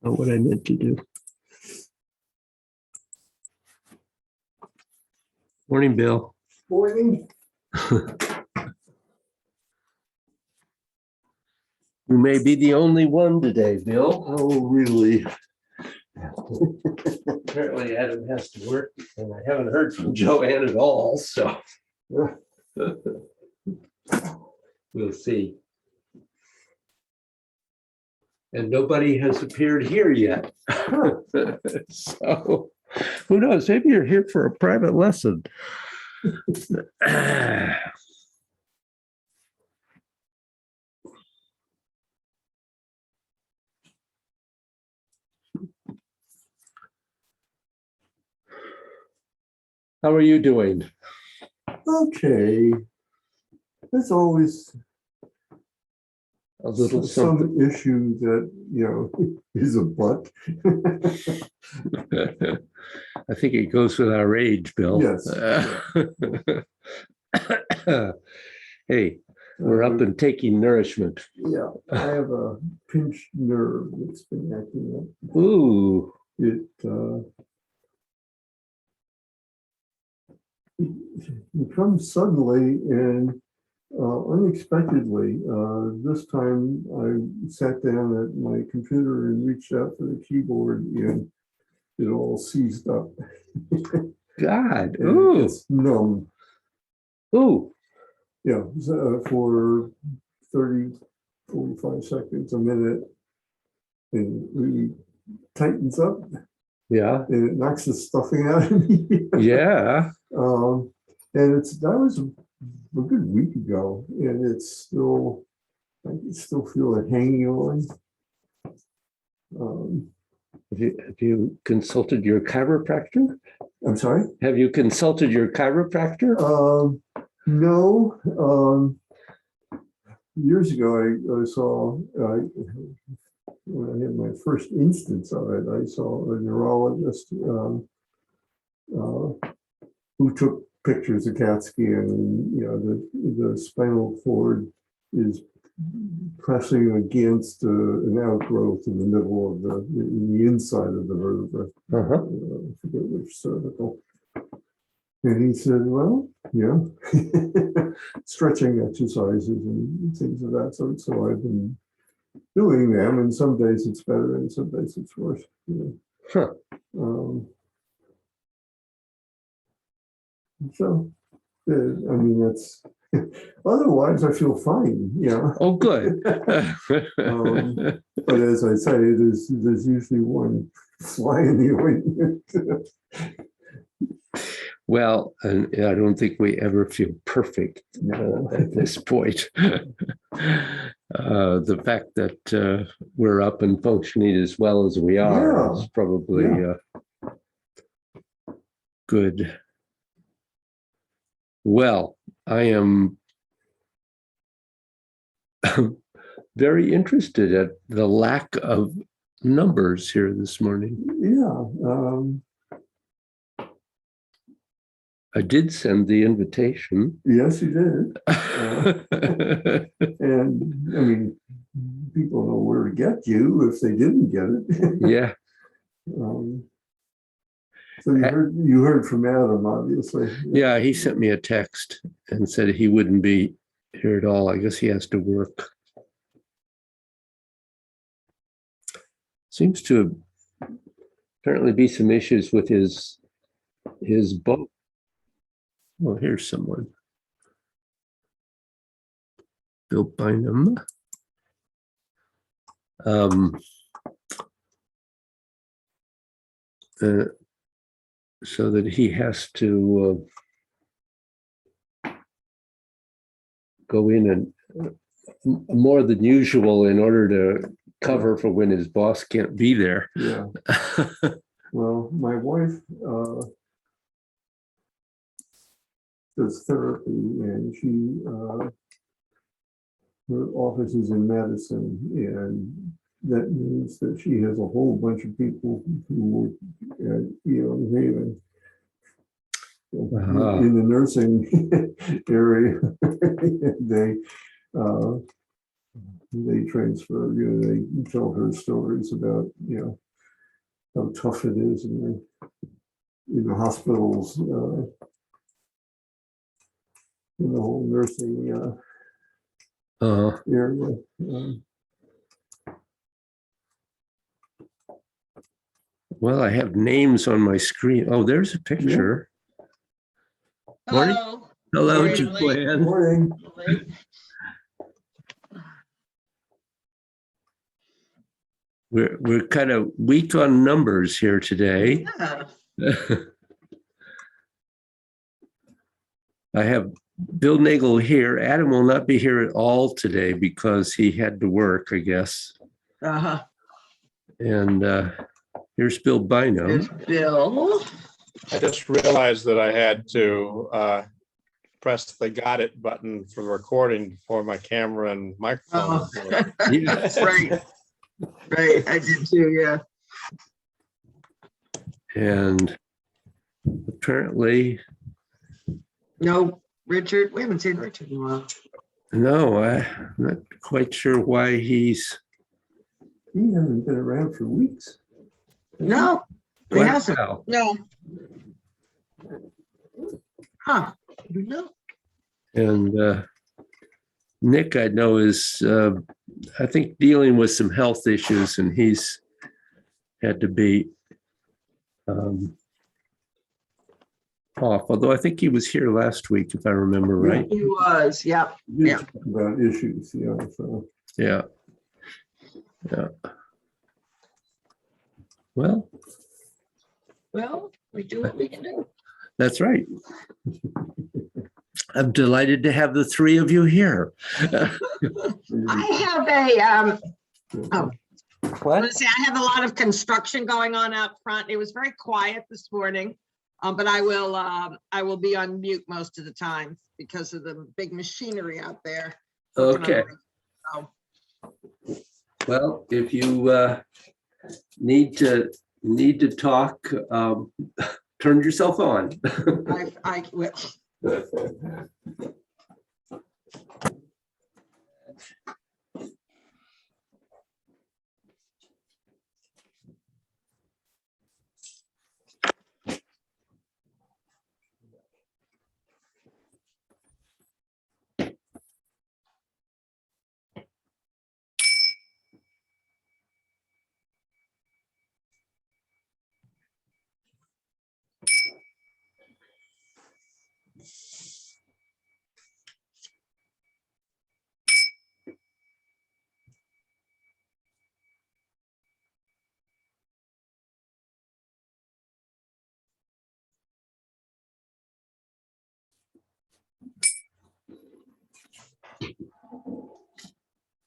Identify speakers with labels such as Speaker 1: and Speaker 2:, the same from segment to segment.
Speaker 1: Not what I meant to do. Morning, Bill.
Speaker 2: Morning.
Speaker 1: You may be the only one today, Bill.
Speaker 2: Oh, really?
Speaker 1: Apparently Adam has to work and I haven't heard from Joanne at all, so. We'll see. And nobody has appeared here yet. So who knows? Maybe you're here for a private lesson. How are you doing?
Speaker 2: Okay. There's always
Speaker 1: A little something.
Speaker 2: some issue that, is a but.
Speaker 1: I think it goes with our age, Bill.
Speaker 2: Yes.
Speaker 1: Hey, we're up and taking nourishment.
Speaker 2: Yeah, I have a pinched nerve that's been acting up.
Speaker 1: Ooh,
Speaker 2: It comes suddenly and unexpectedly. This time I sat down at my computer and reached out for the keyboard and it all seized up.
Speaker 1: God.
Speaker 2: And
Speaker 1: Ooh,
Speaker 2: it's numb.
Speaker 1: ooh.
Speaker 2: Yeah, for 30, 45 seconds, a minute, and it really tightens up
Speaker 1: Yeah,
Speaker 2: and it knocks the stuffing out of me.
Speaker 1: yeah.
Speaker 2: And that was a good week ago, and it's still, I can still feel it hanging on.
Speaker 1: Have you consulted your chiropractor?
Speaker 2: I'm sorry?
Speaker 1: Have you consulted your chiropractor?
Speaker 2: No. Years ago, I saw, when I had my first instance of it, I saw a neurologist who took pictures of CAT scan, and the spinal cord is pressing against an outgrowth in the middle of the inside of the vertebra.
Speaker 1: Uh-huh.
Speaker 2: I forget which cervical. And he said, well, stretching exercises and things of that sort. So I've been doing them, and some days it's better and some days it's worse.
Speaker 1: Huh.
Speaker 2: So, I mean, that's, otherwise I feel fine,
Speaker 1: Oh, good.
Speaker 2: But as I say, there's usually one fly in the ointment.
Speaker 1: Well, and I don't think we ever feel perfect at this point. The fact that we're up and functioning as well as we are is probably good. Well, I am very interested at the lack of numbers here this morning.
Speaker 2: Yeah.
Speaker 1: I did send the invitation.
Speaker 2: Yes, you did. And I mean, people know where to get you if they didn't get it.
Speaker 1: Yeah.
Speaker 2: So you heard from Adam, obviously.
Speaker 1: Yeah, he sent me a text and said he wouldn't be here at all. I guess he has to work. Seems to apparently be some issues with his boat. Oh, here's someone. Bill Bynum. So that he has to go in and more than usual in order to cover for when his boss can't be there.
Speaker 2: Yeah. Well, my wife does therapy, and her office is in Madison, and that means that she has a whole bunch of people who work at New Haven in the nursing area. They they transfer, they tell her stories about, how tough it is in the hospitals, in the whole nursing area.
Speaker 1: Well, I have names on my screen. Oh, there's a picture. Morning.
Speaker 3: Hello.
Speaker 1: Hello,
Speaker 3: Morning,
Speaker 2: Good
Speaker 1: Joanne.
Speaker 2: morning.
Speaker 1: We're kind of weak on numbers here today.
Speaker 3: Yeah.
Speaker 1: I have Bill Nagel here. Adam will not be here at all today because he had to work, I guess.
Speaker 3: Uh-huh.
Speaker 1: And here's Bill Bynum.
Speaker 3: There's Bill.
Speaker 4: I just realized that I had to press the got it button for recording for my camera and microphone.
Speaker 1: Yes.
Speaker 3: Right. Right. I did too. Yeah.
Speaker 1: And apparently,
Speaker 3: No, Richard. We haven't seen Richard in a while.
Speaker 1: no, I'm not quite sure why he's.
Speaker 2: He hasn't been around for weeks.
Speaker 3: No, he hasn't.
Speaker 1: Wow.
Speaker 3: No. Huh. No.
Speaker 1: And Nick, I know, is, I think, dealing with some health issues, and he's had to be off, although I think he was here last week, if I remember right.
Speaker 3: He was. Yep.
Speaker 2: We
Speaker 3: Yeah.
Speaker 2: talk about issues, so.
Speaker 1: Yeah. Yeah. Well,
Speaker 3: Well, we do what we can do.
Speaker 1: that's right. I'm delighted to have the three of you here.
Speaker 3: I have a oh. I want to say I have a lot of construction going on out front. It was very quiet this morning, but I will be on mute most of the time because of the big machinery out there.
Speaker 1: Okay.
Speaker 3: So,
Speaker 1: Well, if you need to talk, turn yourself on.
Speaker 3: I will.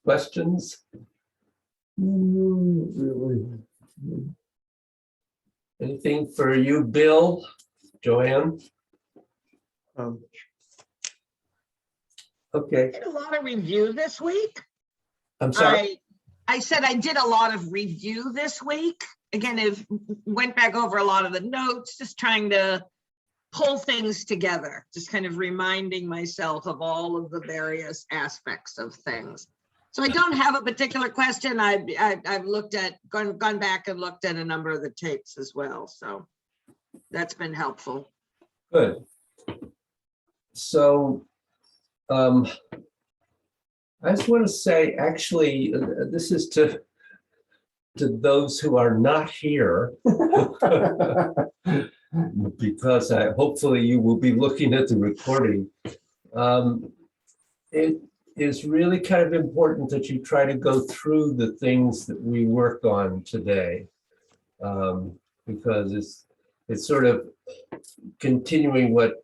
Speaker 1: Questions?
Speaker 2: Really.
Speaker 1: Anything for you, Bill, Joanne? Okay,
Speaker 3: Did a lot of review this week.
Speaker 1: I'm sorry.
Speaker 3: I said I did a lot of review this week. Again, I went back over a lot of the notes, just trying to pull things together, just kind of reminding myself of all of the various aspects of things. So I don't have a particular question. I've looked at, gone back and looked at a number of the tapes as well. So that's been helpful.
Speaker 1: Good. So I just want to say, actually, this is to those who are not here, because hopefully you will be looking at the recording. It is really kind of important that you try to go through the things that we work on today, because it's sort of continuing what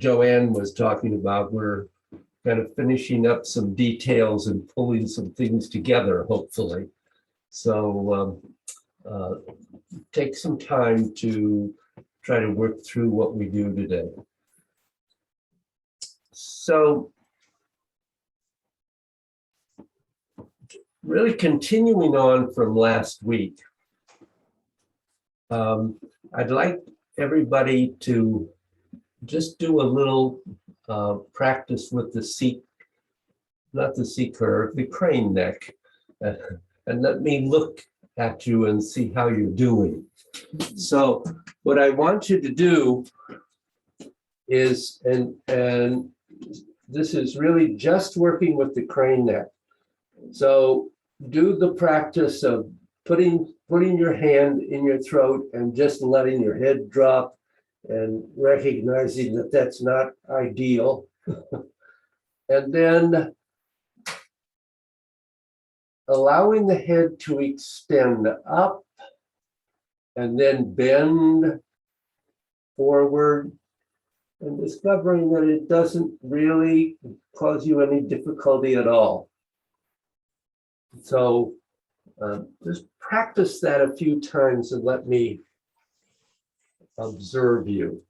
Speaker 1: Joanne was talking about. We're kind of finishing up some details and pulling some things together, hopefully. So take some time to try to work through what we do today. So really continuing on from last week, I'd like everybody to just do a little practice with the seat not the C curve, the crane neck. And let me look at you and see how you're doing. So what I want you to do is, and this is really just working with the crane neck. So do the practice of putting your hand in your throat and just letting your head drop and recognizing that that's not ideal. And then allowing the head to extend up and then bend forward and discovering that it doesn't really cause you any difficulty at all. So just practice that a few times and let me observe you.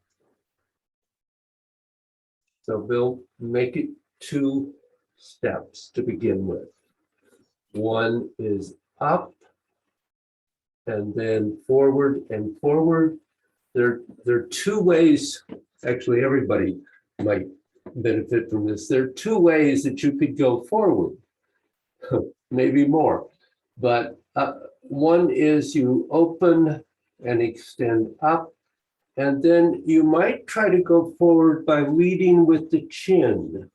Speaker 1: So we'll make it 2 steps to begin with. One is up and then forward and forward. There are 2 ways, actually everybody might benefit from this. There are 2 ways that you could go forward, maybe more. But one is you open and extend up, and then you might try to go forward by leading with the chin,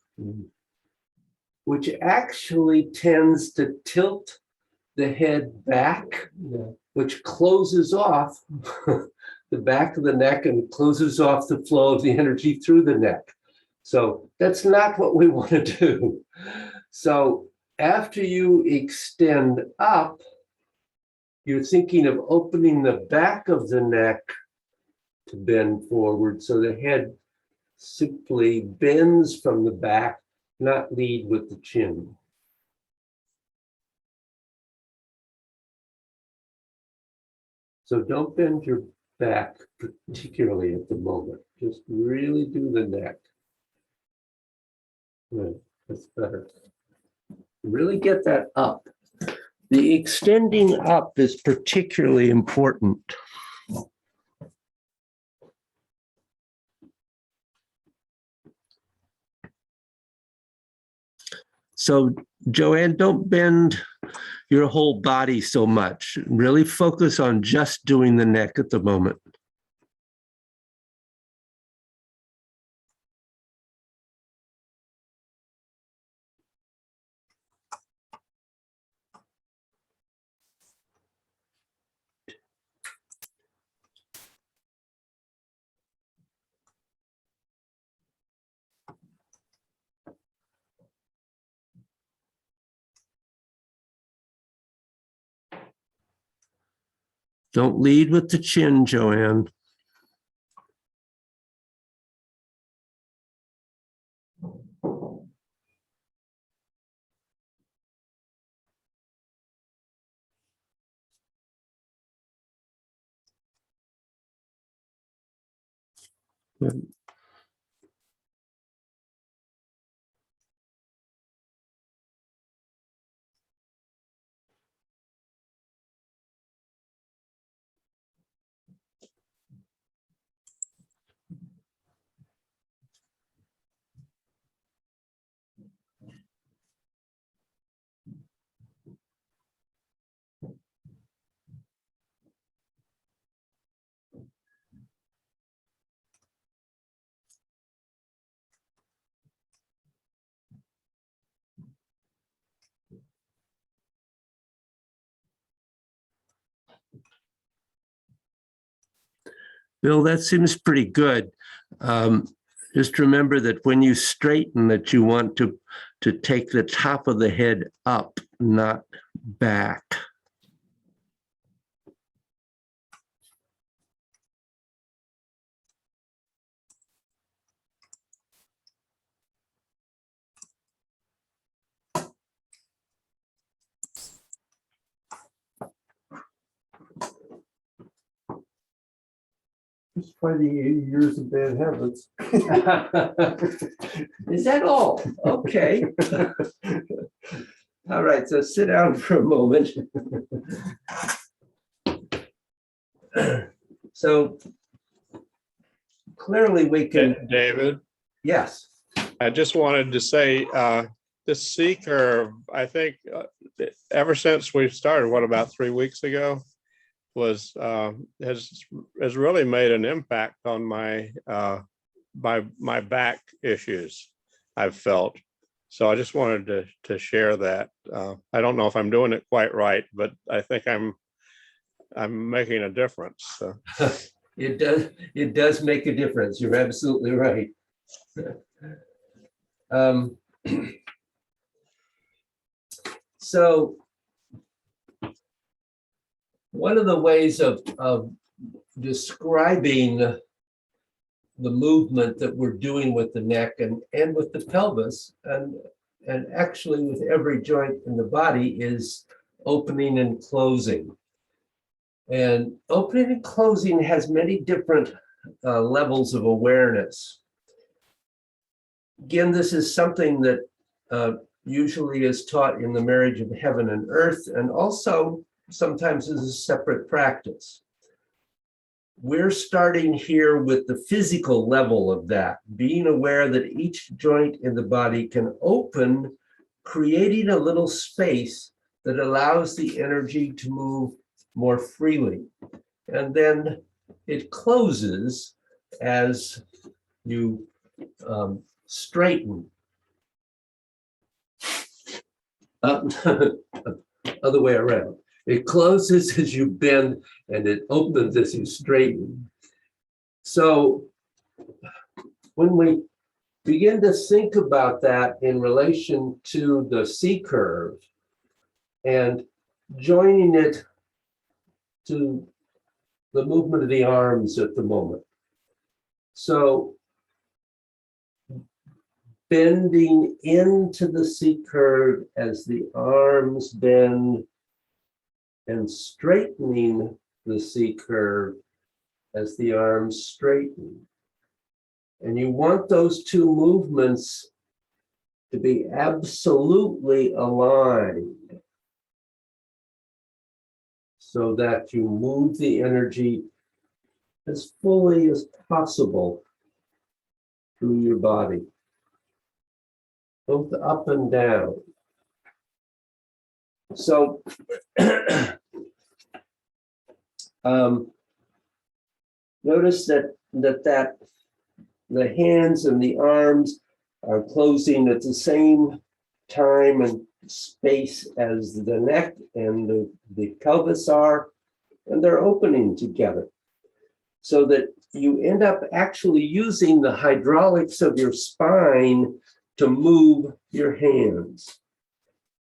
Speaker 1: which actually tends to tilt the head back, which closes off the back of the neck and closes off the flow of the energy through the neck. So that's not what we want to do. So after you extend up, you're thinking of opening the back of the neck to bend forward. So the head simply bends from the back, not lead with the chin. So don't bend your back, particularly at the moment. Just really do the neck. Good, that's better. Really get that up. The extending up is particularly important. So, Joanne, don't bend your whole body so much. Really focus on just doing the neck at the moment. Don't lead with the chin, Joanne. Good. Bill, that seems pretty good. Just remember that when you straighten that you want to take the top of the head up, not back.
Speaker 2: Just fighting 80 years of bad habits.
Speaker 1: Is that all? Okay. All right, so sit down for a moment. So clearly we can,
Speaker 4: David,
Speaker 1: yes.
Speaker 4: I just wanted to say, this C curve, I think ever since we started, what, about 3 weeks ago, was has really made an impact on my back issues I've felt. So I just wanted to share that. I don't know if I'm doing it quite right, but I think I'm making a difference. So.
Speaker 1: It does make a difference. You're absolutely right. So one of the ways of describing the movement that we're doing with the neck and with the pelvis and actually with every joint in the body is opening and closing. And opening and closing has many different levels of awareness. Again, this is something that usually is taught in the marriage of heaven and earth, and also sometimes as a separate practice. We're starting here with the physical level of that, being aware that each joint in the body can open, creating a little space that allows the energy to move more freely. And then it closes as you straighten. Other way around. It closes as you bend and it opens as you straighten. So when we begin to think about that in relation to the C curve and joining it to the movement of the arms at the moment. So bending into the C curve as the arms bend and straightening the C curve as the arms straighten. And you want those two movements to be absolutely aligned so that you move the energy as fully as possible through your body, both up and down. So notice that the hands and the arms are closing at the same time and space as the neck and the pelvis are, and they're opening together so that you end up actually using the hydraulics of your spine to move your hands.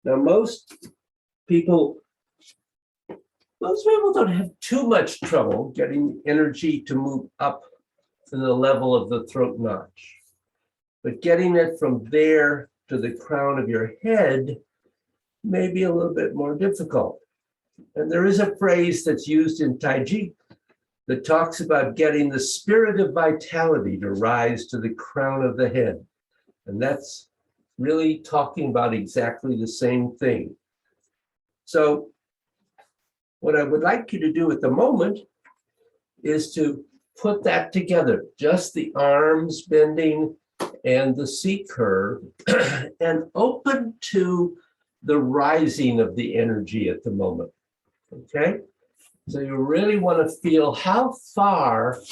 Speaker 1: Now, most people don't have too much trouble getting energy to move up to the level of the throat notch. But getting it from there to the crown of your head may be a little bit more difficult. And there is a phrase that's used in Taiji that talks about getting the spirit of vitality to rise to the crown of the head. And that's really talking about exactly the same thing. So what I would like you to do at the moment is to put that together, just the arms bending and the C curve, and open to the rising of the energy at the moment, okay? So you really want to feel how far,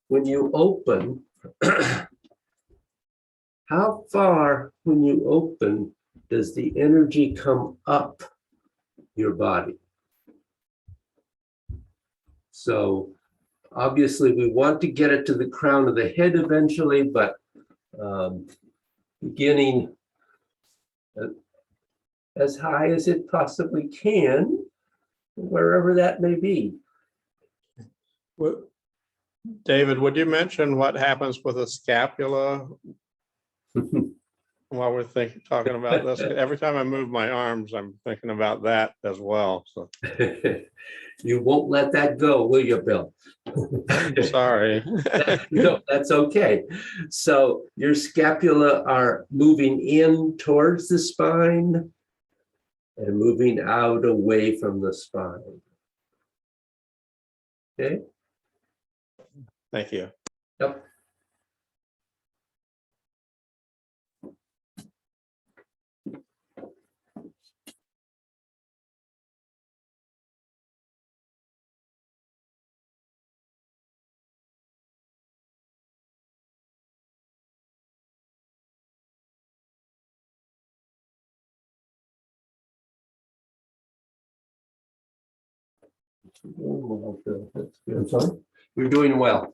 Speaker 1: when you open, how far when you open does the energy come up your body? So obviously we want to get it to the crown of the head eventually, but beginning as high as it possibly can, wherever that may be.
Speaker 4: David, would you mention what happens with the scapula while we're talking about this? Every time I move my arms, I'm thinking about that as well. So
Speaker 1: You won't let that go, will you, Bill?
Speaker 4: sorry.
Speaker 1: No, that's okay. So your scapula are moving in towards the spine and moving out away from the spine. Okay?
Speaker 4: Thank you.
Speaker 1: Yep.
Speaker 2: That's good. I'm sorry?
Speaker 1: You're doing well.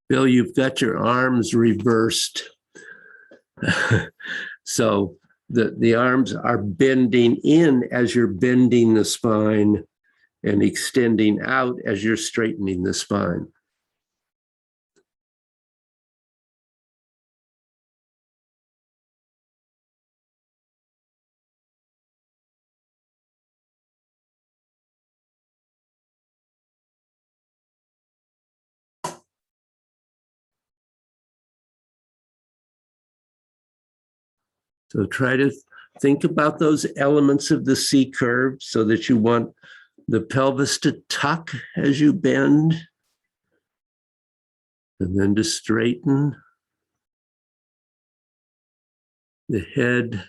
Speaker 1: Bill, you've got your arms reversed. So the arms are bending in as you're bending the spine and extending out as you're straightening the spine. So try to think about those elements of the C curve so that you want the pelvis to tuck as you bend and then to straighten. The head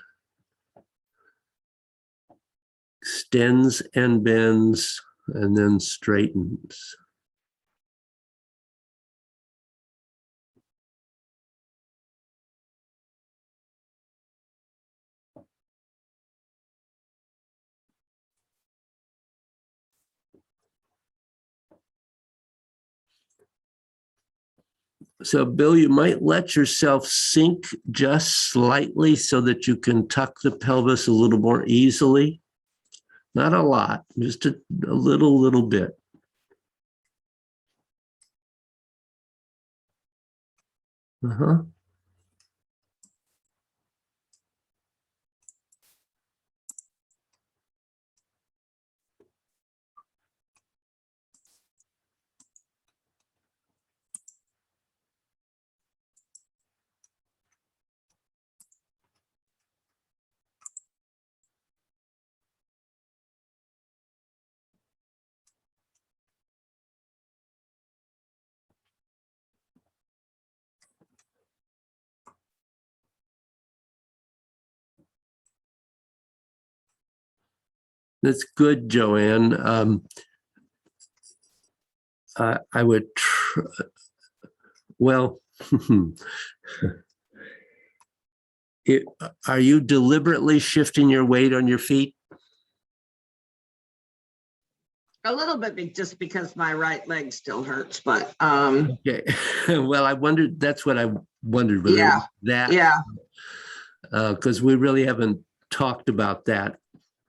Speaker 1: extends and bends and then straightens. So, Bill, you might let yourself sink just slightly so that you can tuck the pelvis a little more easily. Not a lot, just a little bit. Uh-huh. That's good, Joanne. I would, well, are you deliberately shifting your weight on your feet?
Speaker 3: A little bit just because my right leg still hurts, but
Speaker 1: Okay. Well, I wondered, that's what I wondered. Whether
Speaker 3: yeah,
Speaker 1: that,
Speaker 3: yeah.
Speaker 1: Because we really haven't talked about that.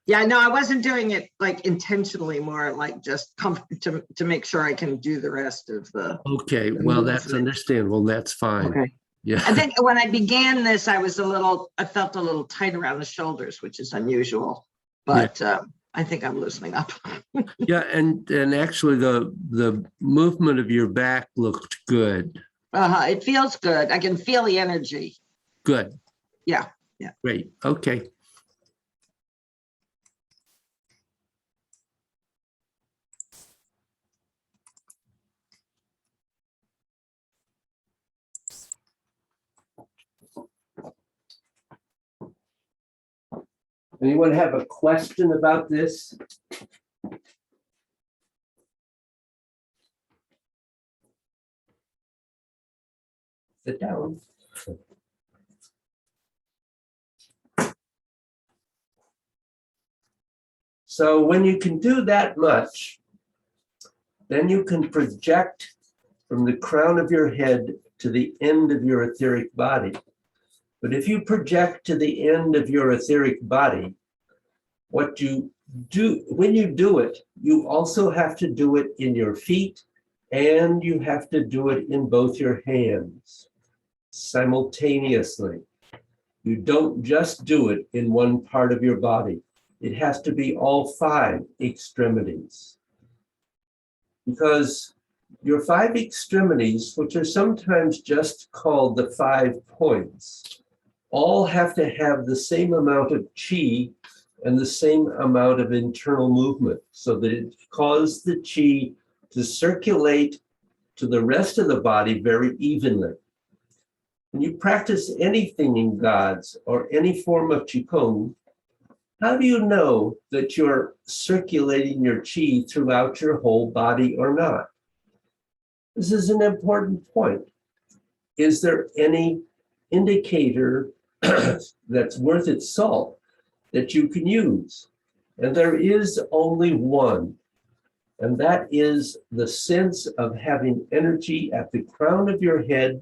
Speaker 3: Yeah, no, I wasn't doing it like intentionally, more like just to make sure I can do the rest of the.
Speaker 1: Okay, well, that's understandable. That's fine.
Speaker 3: Okay.
Speaker 1: Yeah.
Speaker 3: I think when I began this, I felt a little tight around the shoulders, which is unusual, but I think I'm loosening up.
Speaker 1: Yeah, and actually the movement of your back looked good.
Speaker 3: It feels good. I can feel the energy.
Speaker 1: Good.
Speaker 3: Yeah.
Speaker 1: Great. Okay. Anyone have a question about this? Sit down. So when you can do that much, then you can project from the crown of your head to the end of your etheric body. But if you project to the end of your etheric body, what you do, when you do it, you also have to do it in your feet and you have to do it in both your hands simultaneously. You don't just do it in one part of your body. It has to be all 5 extremities. Because your 5 extremities, which are sometimes just called the 5 points, all have to have the same amount of chi and the same amount of internal movement so that it causes the chi to circulate to the rest of the body very evenly. When you practice anything in Gods or any form of Qigong, how do you know that you're circulating your chi throughout your whole body or not? This is an important point. Is there any indicator that's worth its salt that you can use? And there is only one, and that is the sense of having energy at the crown of your head,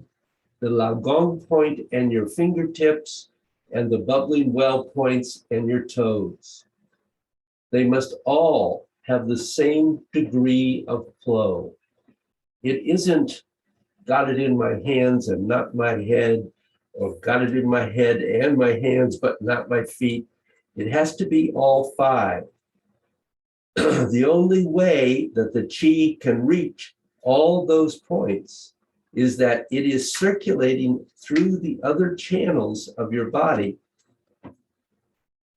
Speaker 1: the Lagong point and your fingertips, and the bubbling well points and your toes. They must all have the same degree of flow. It isn't got it in my hands and not my head, or got it in my head and my hands, but not my feet. It has to be all five. The only way that the chi can reach all those points is that it is circulating through the other channels of your body.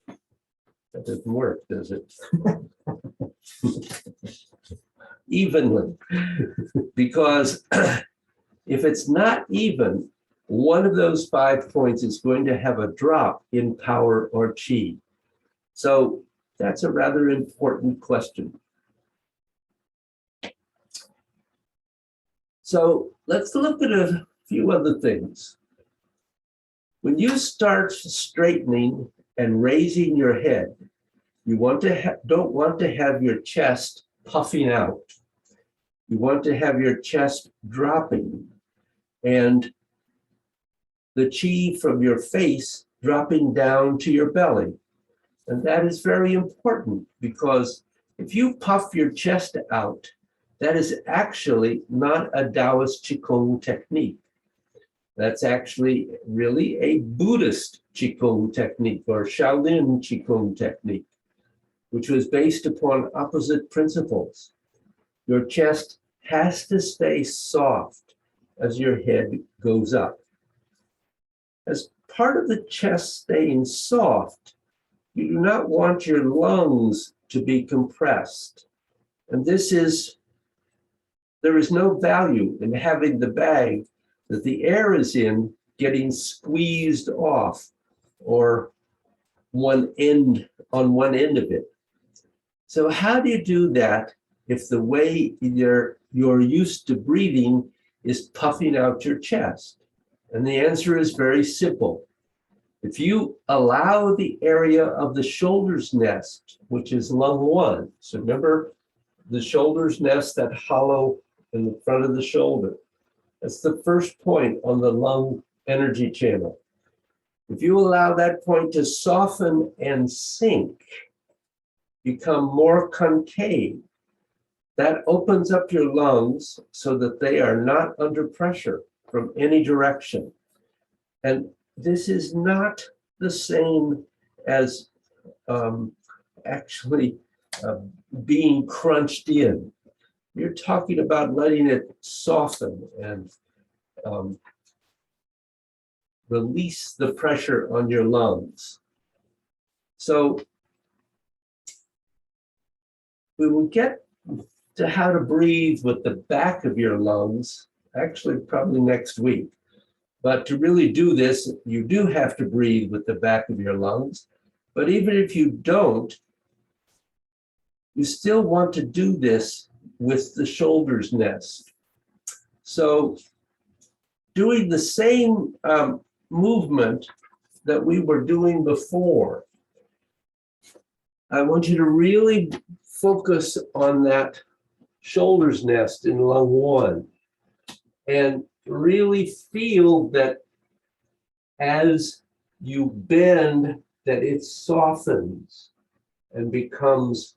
Speaker 1: That doesn't work, does it? Evenly. Because if it's not even, one of those 5 points is going to have a drop in power or chi. So that's a rather important question. So let's look at a few other things. When you start straightening and raising your head, you don't want to have your chest puffing out. You want to have your chest dropping and the chi from your face dropping down to your belly. And that is very important because if you puff your chest out, that is actually not a Taoist Qigong technique. That's actually really a Buddhist Qigong technique or Shaolin Qigong technique, which was based upon opposite principles. Your chest has to stay soft as your head goes up. As part of the chest staying soft, you do not want your lungs to be compressed. And there is no value in having the bag that the air is in getting squeezed off or on one end of it. So how do you do that if the way you're used to breathing is puffing out your chest? And the answer is very simple. If you allow the area of the shoulder's nest, which is lung 1, so remember the shoulder's nest, that hollow in the front of the shoulder, that's the first point on the lung energy channel. If you allow that point to soften and sink, become more concave, that opens up your lungs so that they are not under pressure from any direction. And this is not the same as being crunched in. You're talking about letting it soften and release the pressure on your lungs. So we will get to how to breathe with the back of your lungs, actually probably next week. But to really do this, you do have to breathe with the back of your lungs. But even if you don't, you still want to do this with the shoulder's nest. So doing the same movement that we were doing before, I want you to really focus on that shoulder's nest in lung 1 and really feel that as you bend, that it softens and becomes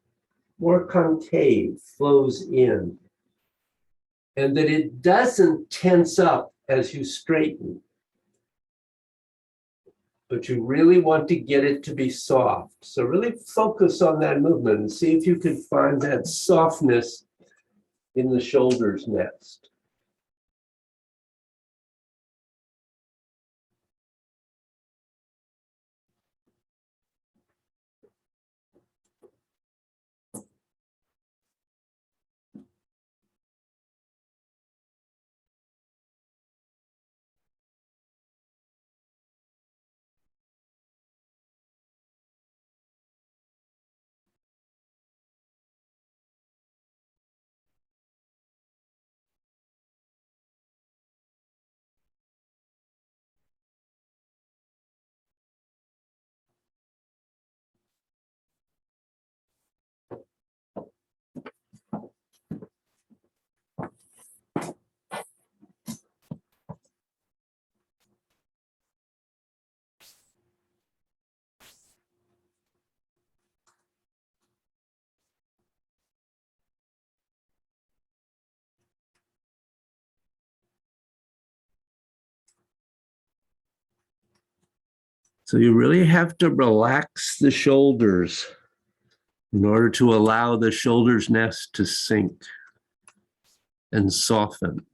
Speaker 1: more concave, flows in, and that it doesn't tense up as you straighten. But you really want to get it to be soft. So really focus on that movement and see if you can find that softness in the shoulder's nest. So you really have to relax the shoulders in order to allow the shoulders nest to sink and soften.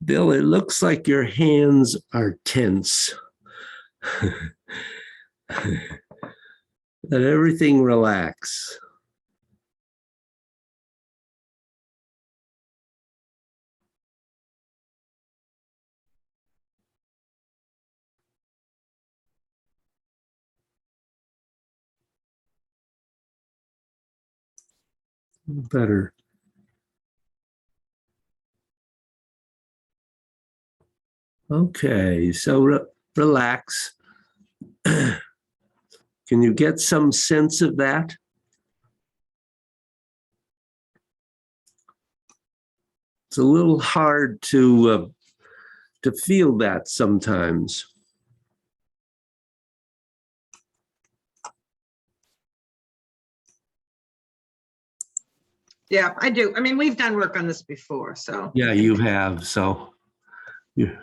Speaker 1: Bill, it looks like your hands are tense. Let everything relax. Better. Okay, so relax. Can you get some sense of that? It's a little hard to feel that sometimes.
Speaker 3: Yeah, I do. I mean, we've done work on this before, so.
Speaker 1: Yeah, you have. So, you,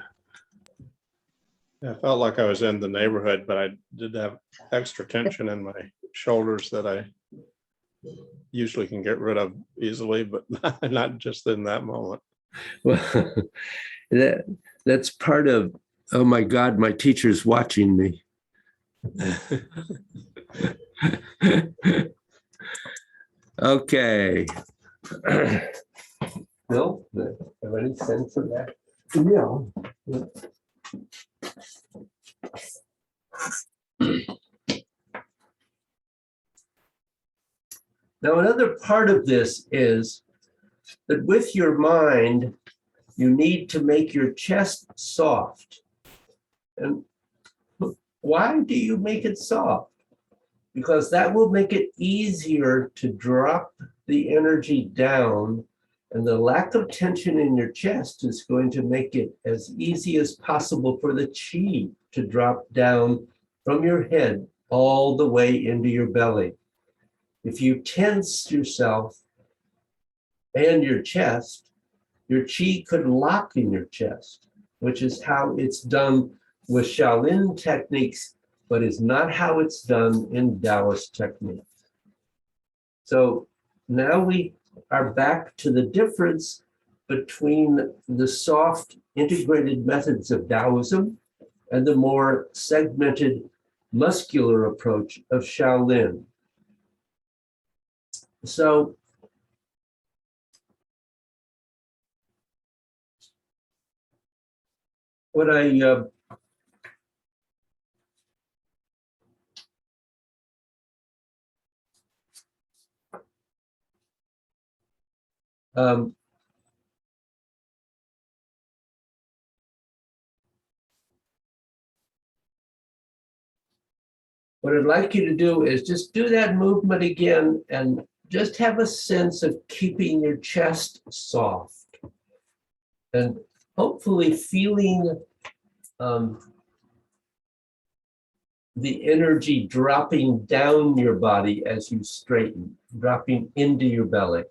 Speaker 4: I felt like I was in the neighborhood, but I did have extra tension in my shoulders that I usually can get rid of easily, but not just in that moment.
Speaker 1: well, that's part of. Oh my God, my teacher's watching me. Okay. Bill, have any sense of that?
Speaker 2: Yeah.
Speaker 1: Now, another part of this is that with your mind, you need to make your chest soft. And why do you make it soft? Because that will make it easier to drop the energy down, and the lack of tension in your chest is going to make it as easy as possible for the chi to drop down from your head all the way into your belly. If you tense yourself and your chest, your chi could lock in your chest, which is how it's done with Shaolin techniques, but is not how it's done in Taoist techniques. So now we are back to the difference between the soft integrated methods of Taoism and the more segmented muscular approach of Shaolin. So what um, what I'd like you to do is just do that movement again and just have a sense of keeping your chest soft and hopefully feeling the energy dropping down your body as you straighten, dropping into your belly.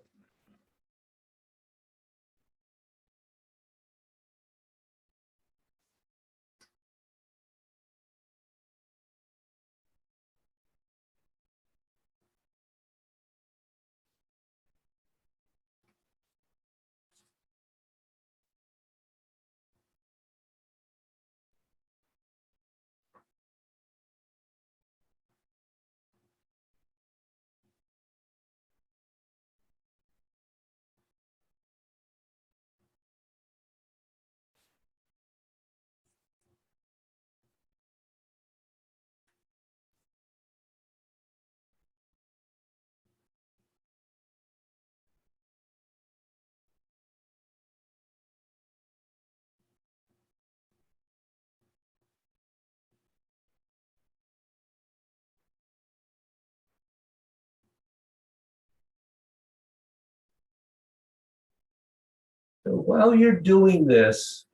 Speaker 1: while you're doing this,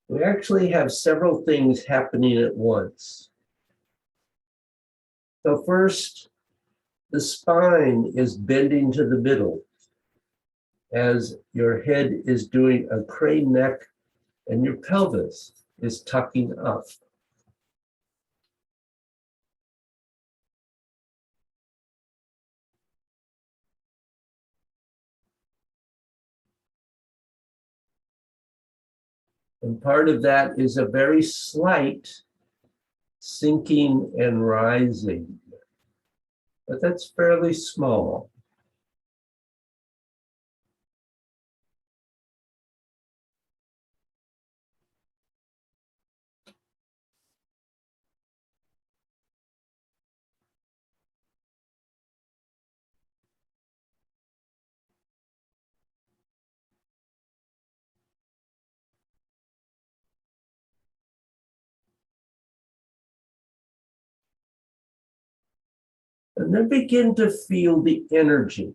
Speaker 1: we actually have several things happening at once. So first, the spine is bending to the middle as your head is doing a crane neck and your pelvis is tucking up. And part of that is a very slight sinking and rising, but that's fairly small. And then begin to feel the energy.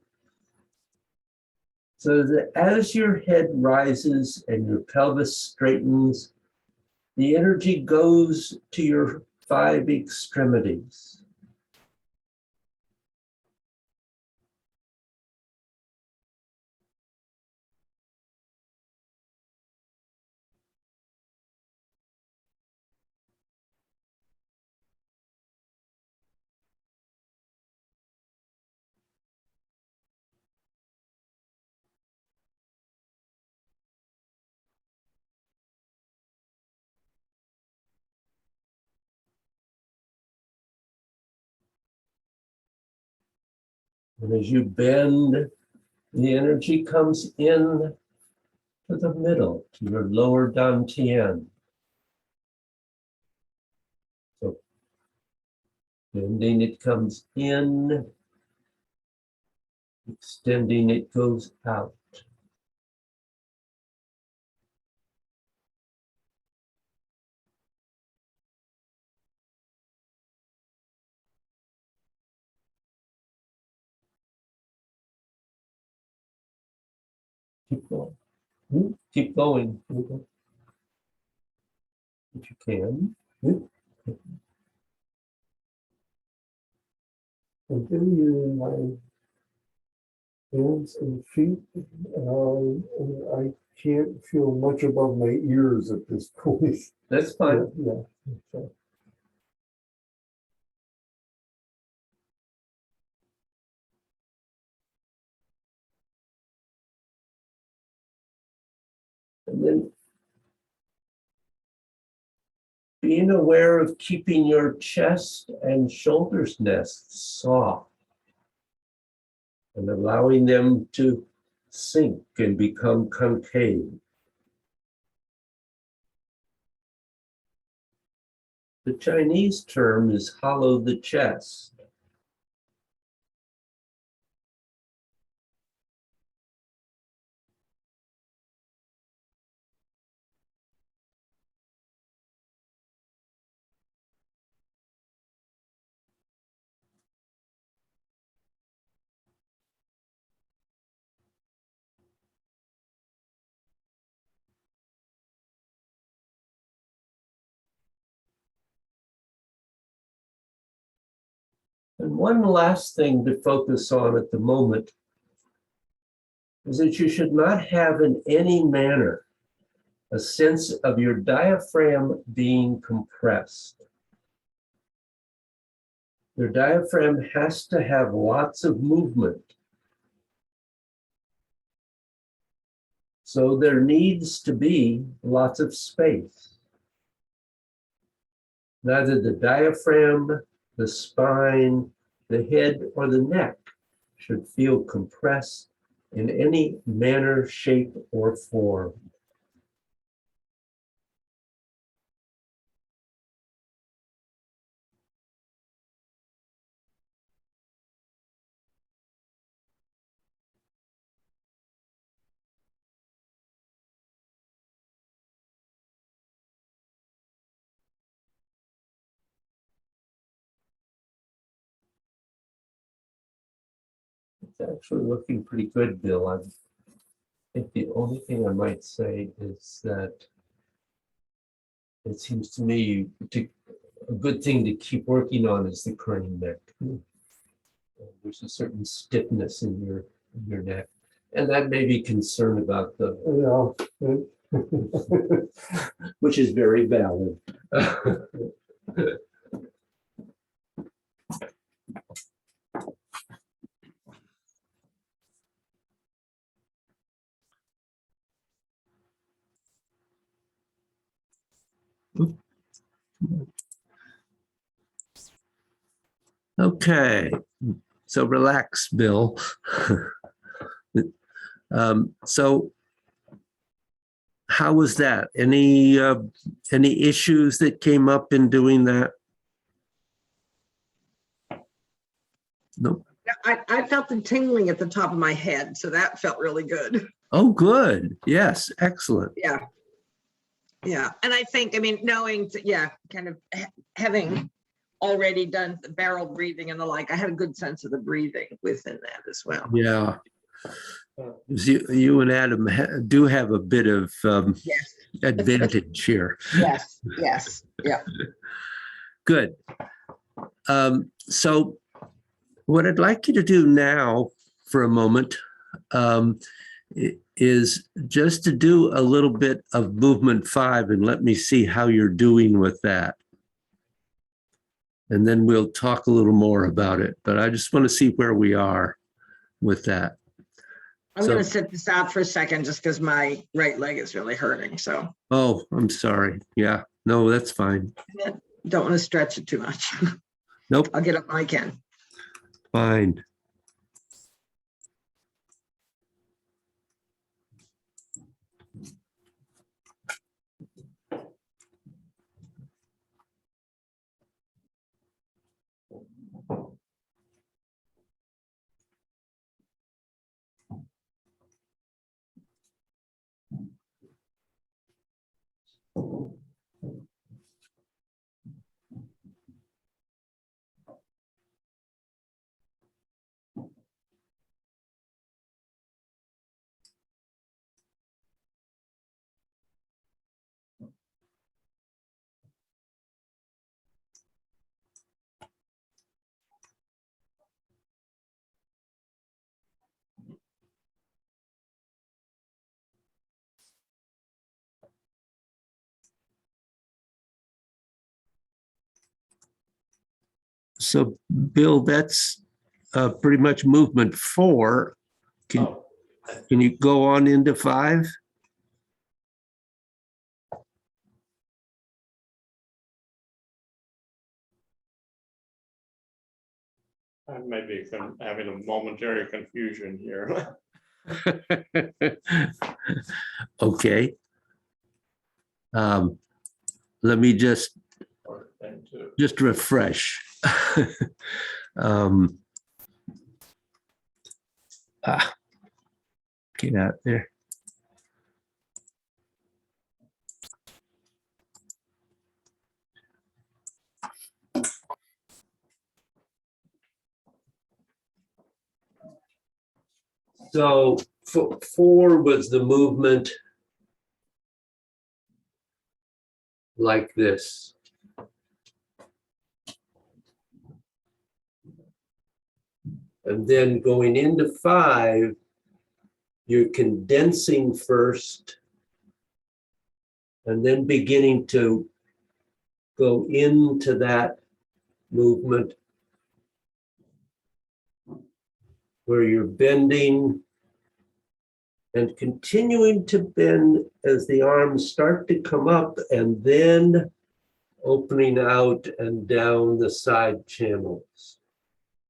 Speaker 1: So that as your head rises and your pelvis straightens, the energy goes to your 5 extremities. And as you bend, the energy comes in to the middle, to your lower dantian. So bending, it comes in, extending, it goes out. Keep going. Keep going. If you can.
Speaker 2: Continue my hands and feet. And I can't feel much above my ears at this point.
Speaker 1: That's fine.
Speaker 2: Yeah. So,
Speaker 1: And then being aware of keeping your chest and shoulders nests soft and allowing them to sink and become concave. The Chinese term is hollow the chest. And one last thing to focus on at the moment is that you should not have in any manner a sense of your diaphragm being compressed. Your diaphragm has to have lots of movement. So there needs to be lots of space. Neither the diaphragm, the spine, the head, or the neck should feel compressed in any manner, shape, or form. It's actually looking pretty good, Bill. I'm think the only thing I might say is that it seems to me a good thing to keep working on is the crane neck. There's a certain stiffness in your neck, and that may be concern about the,
Speaker 2: Yeah.
Speaker 1: which is very valid. Okay, so relax, Bill. So how was that? Any issues that came up in doing that? No.
Speaker 3: I felt the tingling at the top of my head, so that felt really good.
Speaker 1: Oh, good. Yes, excellent.
Speaker 3: Yeah. Yeah. And I think, I mean, knowing, yeah, kind of having already done the barrel breathing and the like, I had a good sense of the breathing within that as well.
Speaker 1: Yeah. You and Adam do have a bit of
Speaker 3: Yes.
Speaker 1: advantage here.
Speaker 3: Yes. Yes. Yeah.
Speaker 1: Good. So what I'd like you to do now for a moment is just to do a little bit of movement 5 and let me see how you're doing with that. And then we'll talk a little more about it, but I just want to see where we are with that.
Speaker 3: I'm going to sit this out for a second just because my right leg is really hurting. So.
Speaker 1: Oh, I'm sorry. Yeah, no, that's fine.
Speaker 3: Don't want to stretch it too much.
Speaker 1: Nope.
Speaker 3: I'll get up when I can.
Speaker 1: Fine. So, Bill, that's pretty much movement 4. Can you go on into 5?
Speaker 4: I may be having a momentary confusion here.
Speaker 1: Okay. Let me just refresh. Get out there. So 4 was the movement like this. And then going into 5, you're condensing first and then beginning to go into that movement where you're bending and continuing to bend as the arms start to come up and then opening out and down the side channels,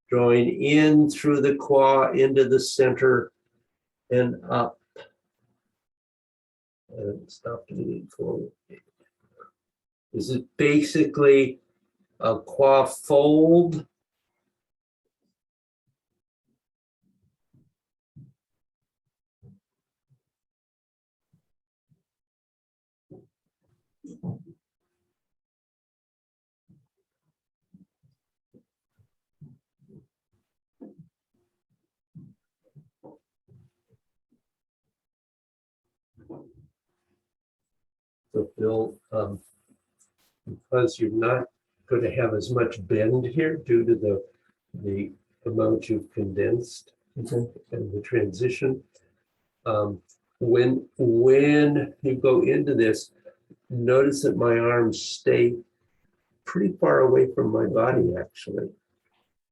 Speaker 1: drawing in through the quad into the center and up. And stop moving forward. This is basically a quad fold. also, Bill, because you're not going to have as much bend here due to the amount you've condensed and the transition. When you go into this, notice that my arms stay pretty far away from my body, actually.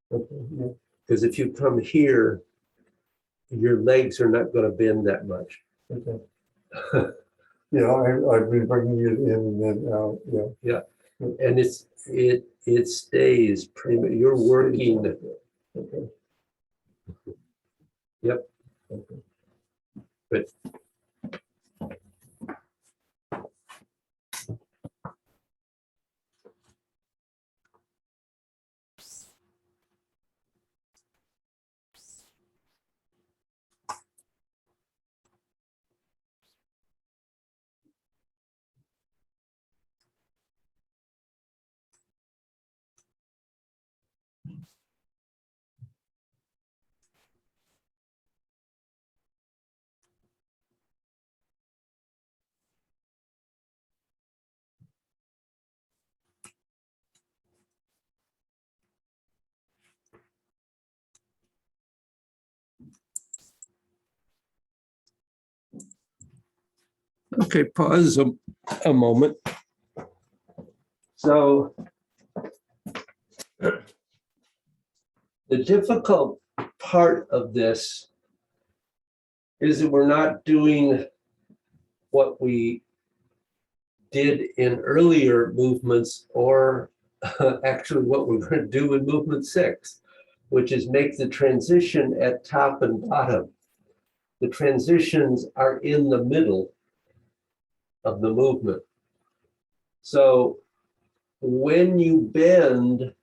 Speaker 1: Because if you come here, your legs are not going to bend that much.
Speaker 2: Yeah, I've been bringing it in and then out, yeah.
Speaker 1: And it stays pretty much, you're working.
Speaker 2: Okay.
Speaker 1: Yep. But okay, pause a moment. So the difficult part of this is that we're not doing what we did in earlier movements, or actually what we're going to do in movement 6, which is make the transition at top and bottom. The transitions are in the middle of the movement. So when you bend,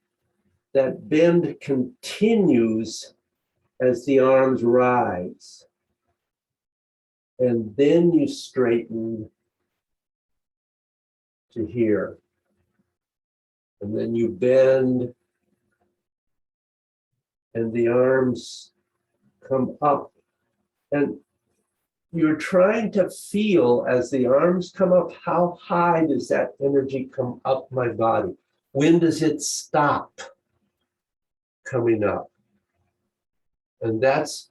Speaker 1: that bend continues as the arms rise. And then you straighten to here. And then you bend and the arms come up. And you're trying to feel as the arms come up, how high does that energy come up my body? When does it stop coming up? And that's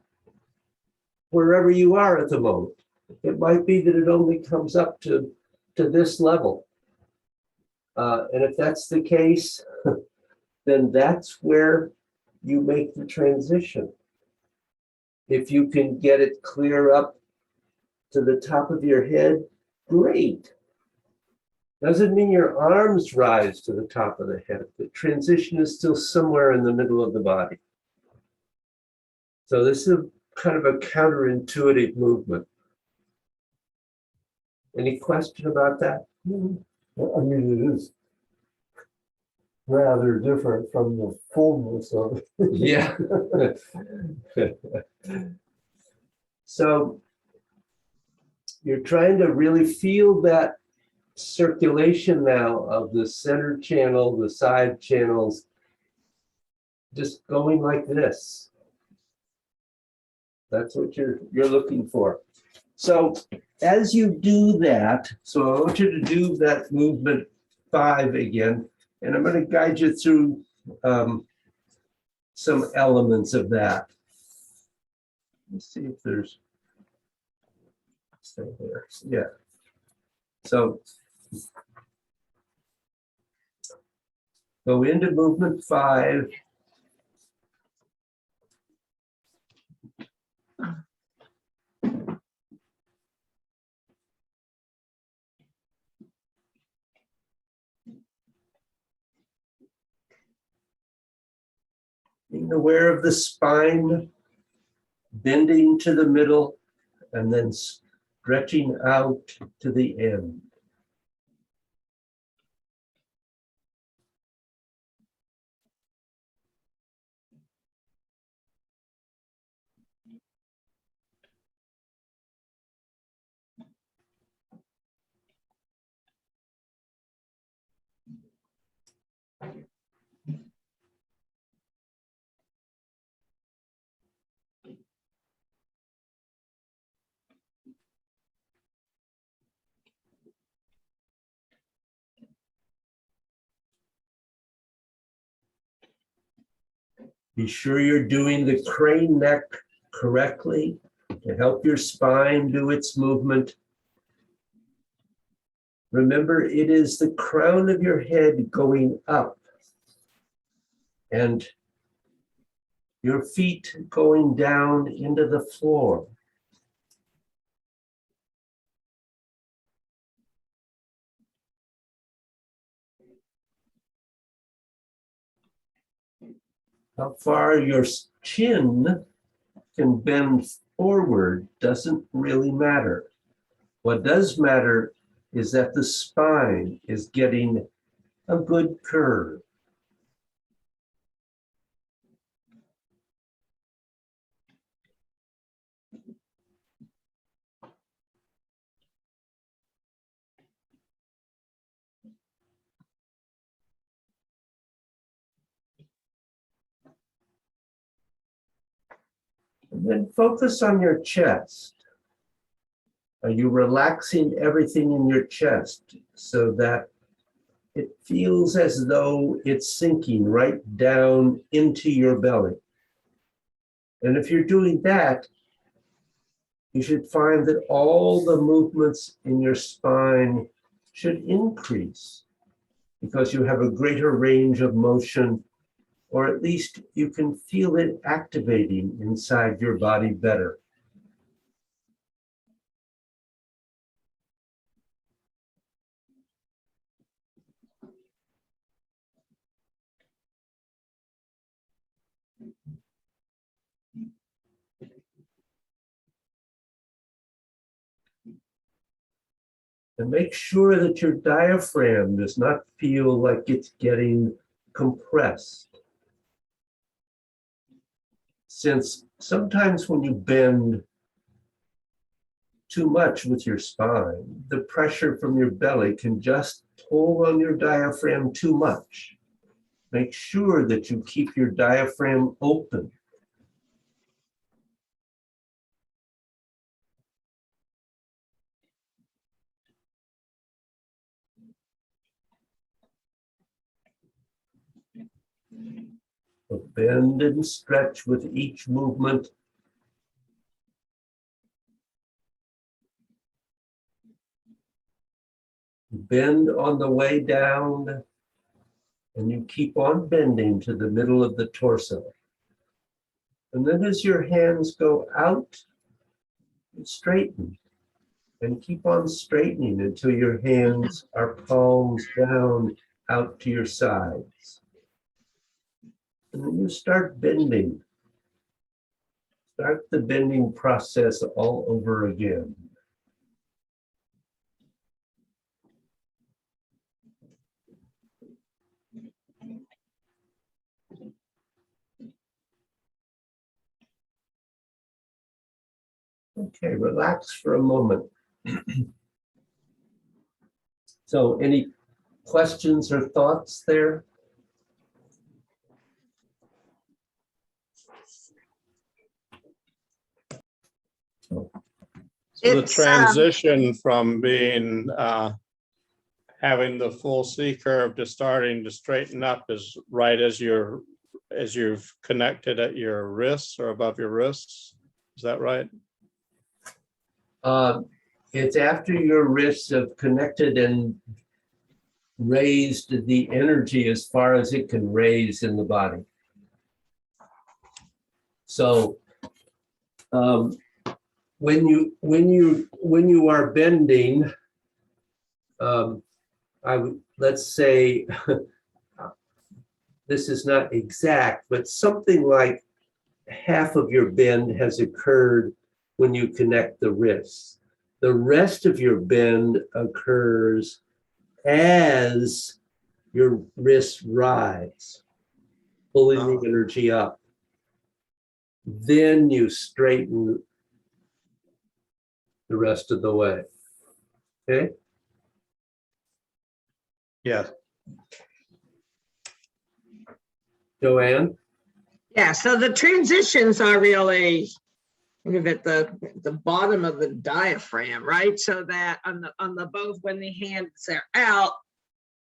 Speaker 1: wherever you are at the moment. It might be that it only comes up to this level. And if that's the case, then that's where you make the transition. If you can get it clear up to the top of your head, great. Doesn't mean your arms rise to the top of the head. The transition is still somewhere in the middle of the body. So this is kind of a counterintuitive movement. Any question about that?
Speaker 2: I mean, it is rather different from the fullness of it.
Speaker 1: Yeah. So you're trying to really feel that circulation now of the center channel, the side channels, just going like this. That's what you're looking for. So as you do that, so I want you to do that movement 5 again, and I'm going to guide you through some elements of that. Let's see if there's, stay there, yeah. So go into movement 5. Being aware of the spine, bending to the middle, and then stretching out to the end. Be sure you're doing the crane neck correctly to help your spine do its movement. Remember, it is the crown of your head going up and your feet going down into the floor. How far your chin can bend forward doesn't really matter. What does matter is that the spine is getting a good curve. And then focus on your chest. Are you relaxing everything in your chest so that it feels as though it's sinking right down into your belly? And if you're doing that, you should find that all the movements in your spine should increase because you have a greater range of motion, or at least you can feel it activating inside your body better. And make sure that your diaphragm does not feel like it's getting compressed. Since sometimes when you bend too much with your spine, the pressure from your belly can just pull on your diaphragm too much. Make sure that you keep your diaphragm open. But bend and stretch with each movement. Bend on the way down, and you keep on bending to the middle of the torso. And then as your hands go out, you straighten and keep on straightening until your hands are palms down out to your sides. And then you start bending. Start the bending process all over again. Okay, relax for a moment. So any questions or thoughts there?
Speaker 4: So the
Speaker 3: It's,
Speaker 4: transition from being, having the full C curve to starting to straighten up is right as you've connected at your wrists or above your wrists. Is that right?
Speaker 1: It's after your wrists have connected and raised the energy as far as it can raise in the body. So when you are bending, let's say this is not exact, but something like half of your bend has occurred when you connect the wrists. The rest of your bend occurs as your wrists rise, pulling the energy up. Then you straighten the rest of the way. Okay?
Speaker 4: Yes.
Speaker 1: Joanne?
Speaker 3: yeah, so the transitions are really kind of at the bottom of the diaphragm, right? So that on the both when the hands are out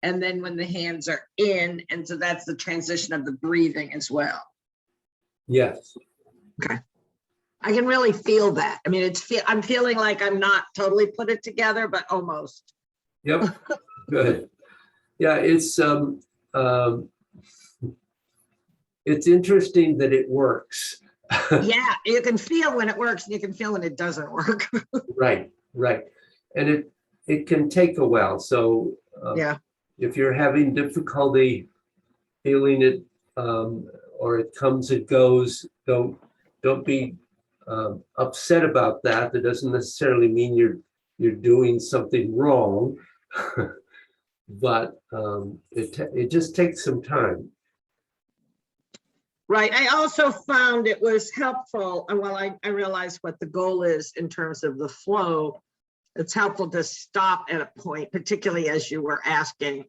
Speaker 3: and then when the hands are in, and so that's the transition of the breathing as well.
Speaker 1: Yes.
Speaker 3: I can really feel that. I mean, I'm feeling like I'm not totally put it together, but almost.
Speaker 1: Yep. Good. Yeah, it's interesting that it works.
Speaker 3: Yeah, you can feel when it works and you can feel when it doesn't work.
Speaker 1: Right, right. And it can take a while. So
Speaker 3: Yeah,
Speaker 1: if you're having difficulty feeling it, or it comes, it goes, don't be upset about that. That doesn't necessarily mean you're doing something wrong, but it just takes some time.
Speaker 3: right. I also found it was helpful, and while I realized what the goal is in terms of the flow, it's helpful to stop at a point, particularly as you were asking,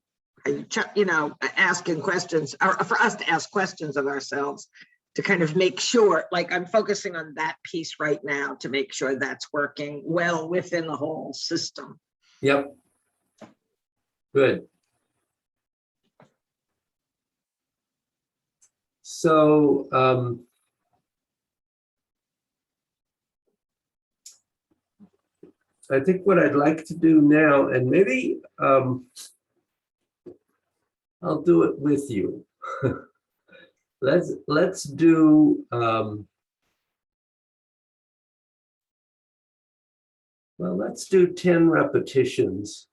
Speaker 3: asking questions, or for us to ask questions of ourselves, to kind of make sure, like I'm focusing on that piece right now to make sure that's working well within the whole system.
Speaker 1: Yep. Good. So I think what I'd like to do now, and maybe I'll do it with you. Let's do well, let's do 10 repetitions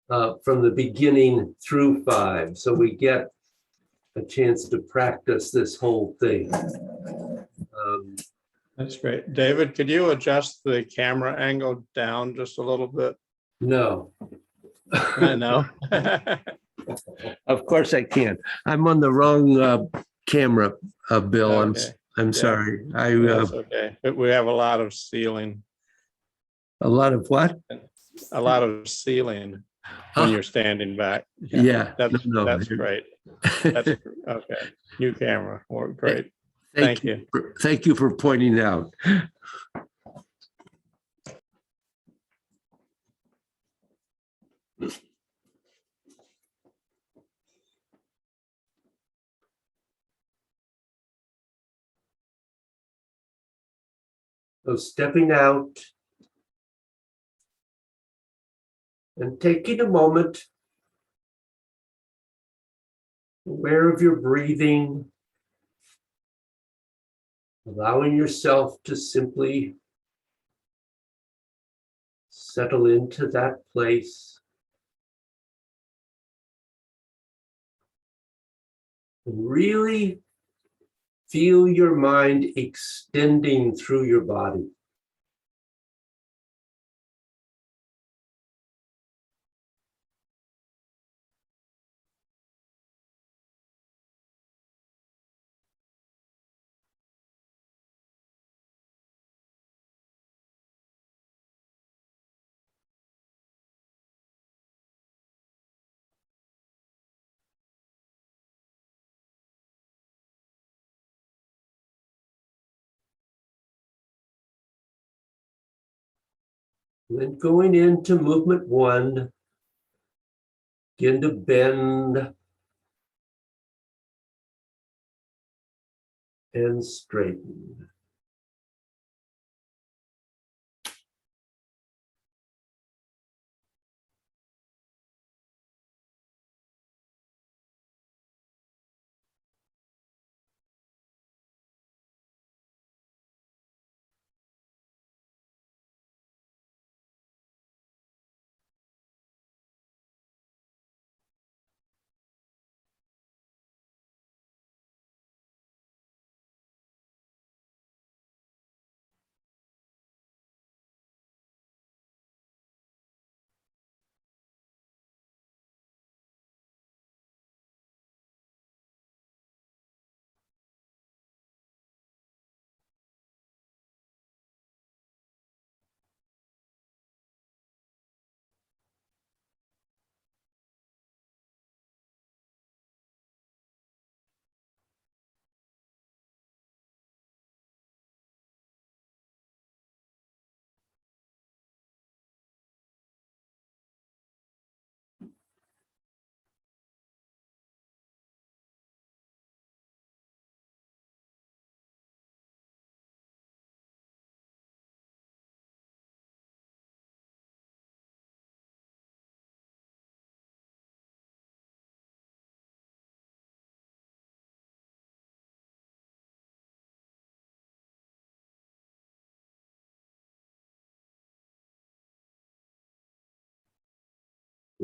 Speaker 1: from the beginning through 5, so we get a chance to practice this whole thing.
Speaker 4: That's great. David, could you adjust the camera angle down just a little bit?
Speaker 1: No,
Speaker 4: I know.
Speaker 1: of course I can. I'm on the wrong camera, Bill.
Speaker 4: Okay.
Speaker 1: I'm
Speaker 4: Yeah.
Speaker 1: sorry.
Speaker 4: That's okay. But we have a lot of ceiling,
Speaker 1: A lot of what?
Speaker 4: a lot of ceiling when you're standing back.
Speaker 1: Yeah.
Speaker 4: That's
Speaker 1: no.
Speaker 4: that's great. That's okay. New camera. Worked great.
Speaker 1: Thank you. Thank you for pointing out. So stepping out and taking a moment, aware of your breathing, allowing yourself to simply settle into that place. And really feel your mind extending through your body. And then going into movement 1, begin to bend and straighten.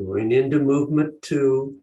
Speaker 1: Going into movement 2.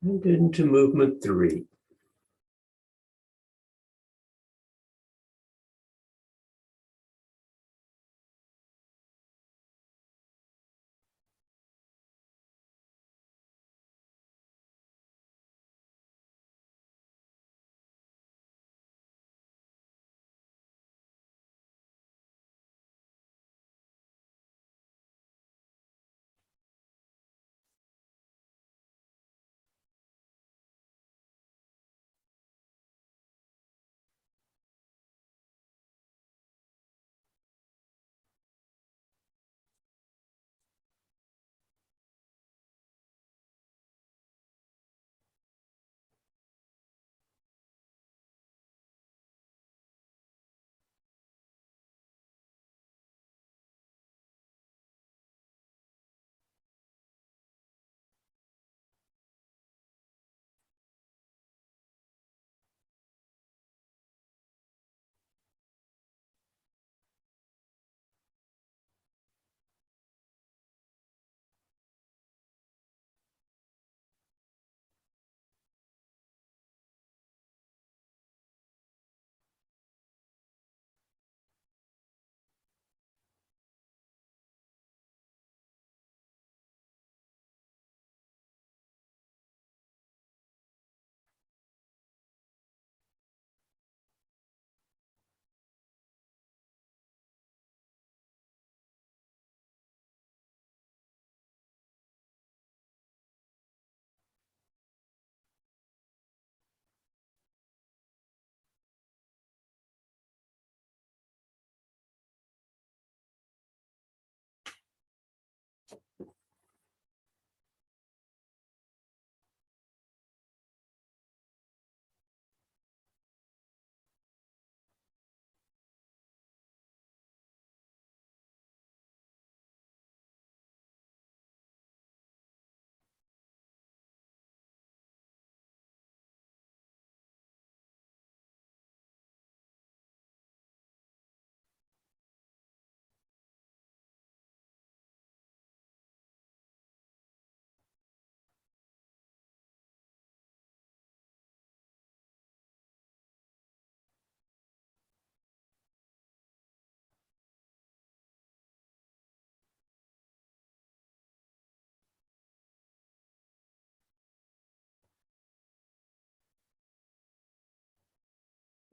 Speaker 1: And into movement 3.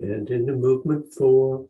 Speaker 1: And into movement 4.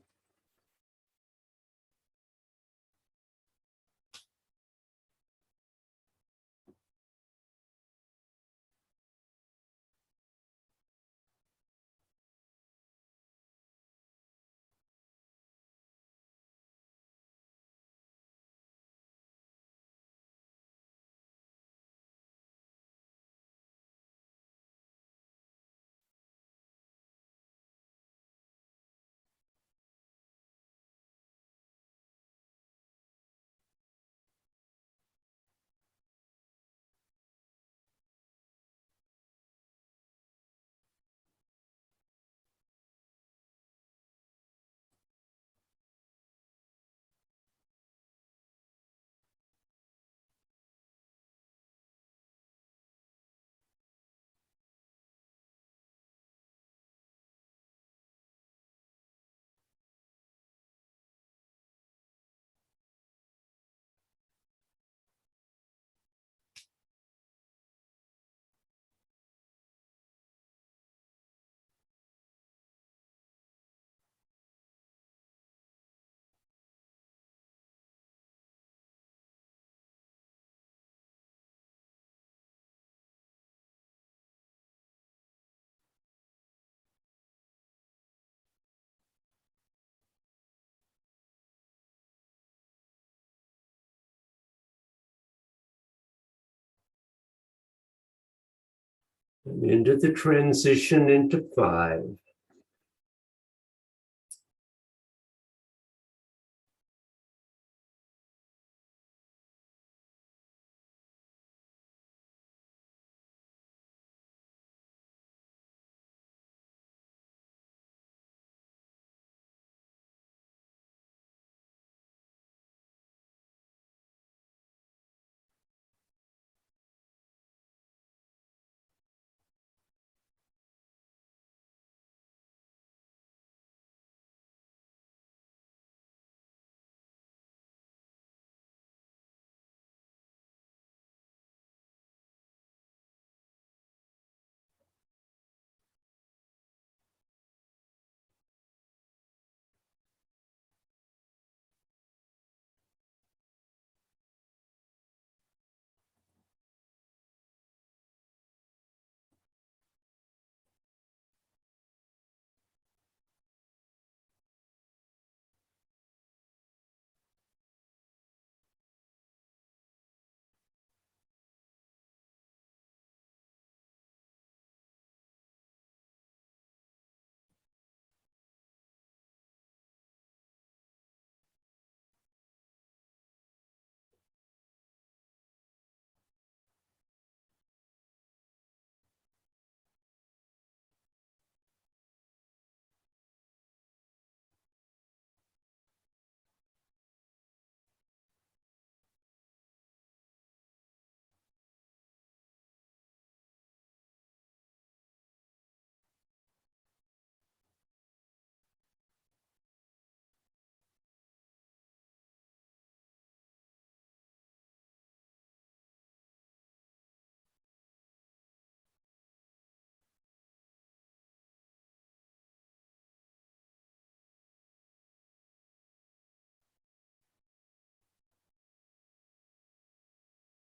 Speaker 1: And into the transition into 5.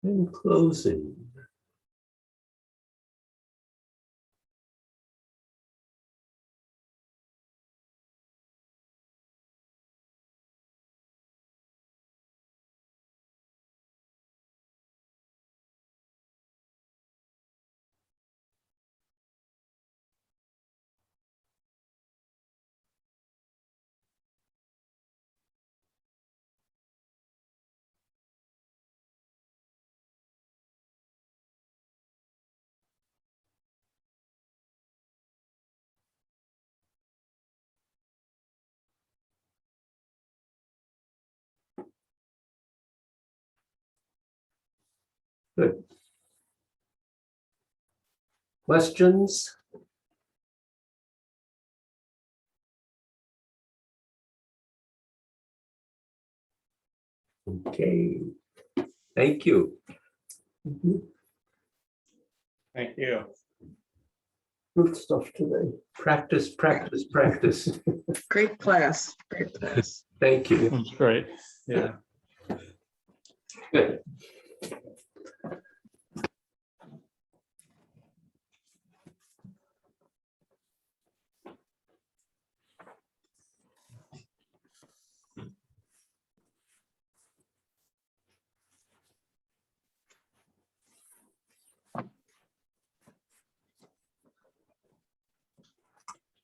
Speaker 1: And closing. Good. Questions? Okay. Thank you.
Speaker 4: Thank you.
Speaker 2: Good stuff today.
Speaker 1: Practice, practice, practice.
Speaker 3: Great class, great class.
Speaker 1: Thank you.
Speaker 4: That's great. Yeah.
Speaker 1: Good.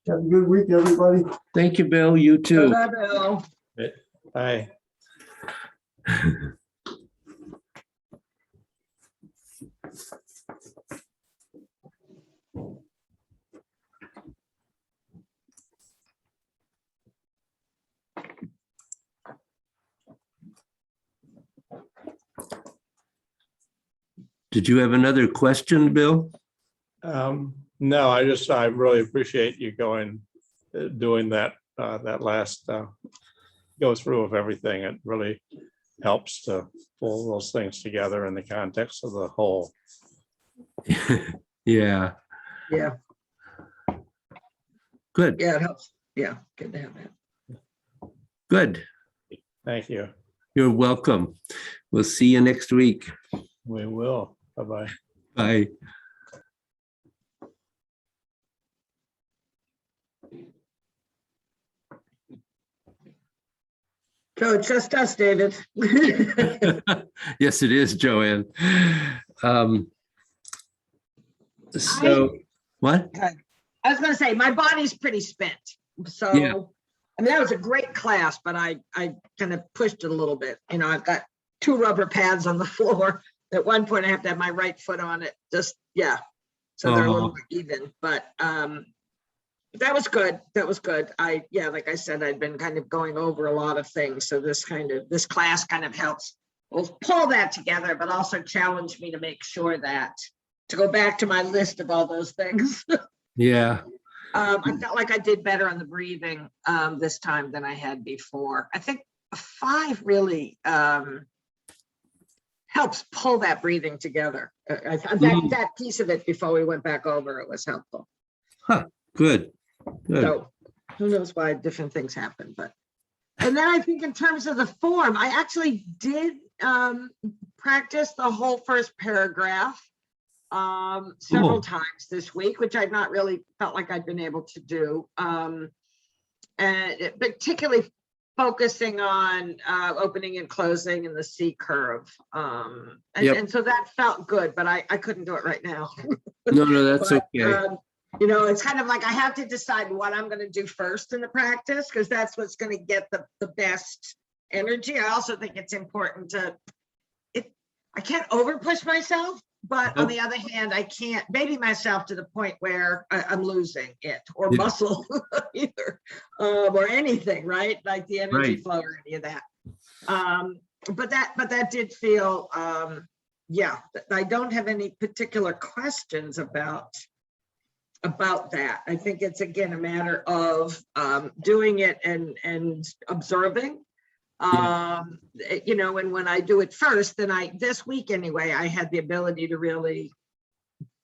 Speaker 2: Have a good week, everybody.
Speaker 1: Thank you, Bill. You too.
Speaker 3: Bye, Bill.
Speaker 4: Bye.
Speaker 1: Did you have another question, Bill?
Speaker 4: No, I really appreciate you doing that, that last go through of everything. It really helps to pull those things together in the context of the whole.
Speaker 1: Yeah,
Speaker 3: Yeah,
Speaker 1: good,
Speaker 3: yeah, it helps. Yeah, good to have that.
Speaker 1: good.
Speaker 4: Thank you.
Speaker 1: You're welcome. We'll see you next week.
Speaker 4: We will. Bye-bye.
Speaker 1: Bye.
Speaker 3: So it's just us, David.
Speaker 1: Yes, it is, Joanne. So, what?
Speaker 3: I was gonna say, my body's pretty spent. So,
Speaker 1: Yeah.
Speaker 3: I mean, that was a great class, but I kind of pushed it a little bit. You know, I've got 2 rubber pads on the floor. At one point I have to have my right foot on it. Just, yeah. So they're a little more even, but that was good. That was good. Yeah, like I said, I'd been kind of going over a lot of things. So this class kind of helps pull that together, but also challenge me to make sure that, to go back to my list of all those things.
Speaker 1: Yeah.
Speaker 3: I felt like I did better on the breathing this time than I had before. I think 5 really helps pull that breathing together. That piece of it before we went back over, it was helpful.
Speaker 1: Huh. Good. Good.
Speaker 3: So who knows why different things happen, but. And then I think in terms of the form, I actually did practice the whole first paragraph several times this week, which I've not really felt like I'd been able to do. And particularly focusing on opening and closing and the C curve. And so that felt good, but I couldn't do it right now.
Speaker 1: No, that's
Speaker 3: But,
Speaker 1: okay.
Speaker 3: you know, it's kind of like I have to decide what I'm going to do first in the practice, because that's what's going to get the best energy. I also think it's important I can't over push myself, but on the other hand, I can't baby myself to the point where I'm losing it or muscle either, or anything, right? Like the energy flow or any of that. But that did feel, yeah, I don't have any particular questions about that. I think it's, again, a matter of doing it and observing. You know, and when I do it first, then this week anyway, I had the ability to really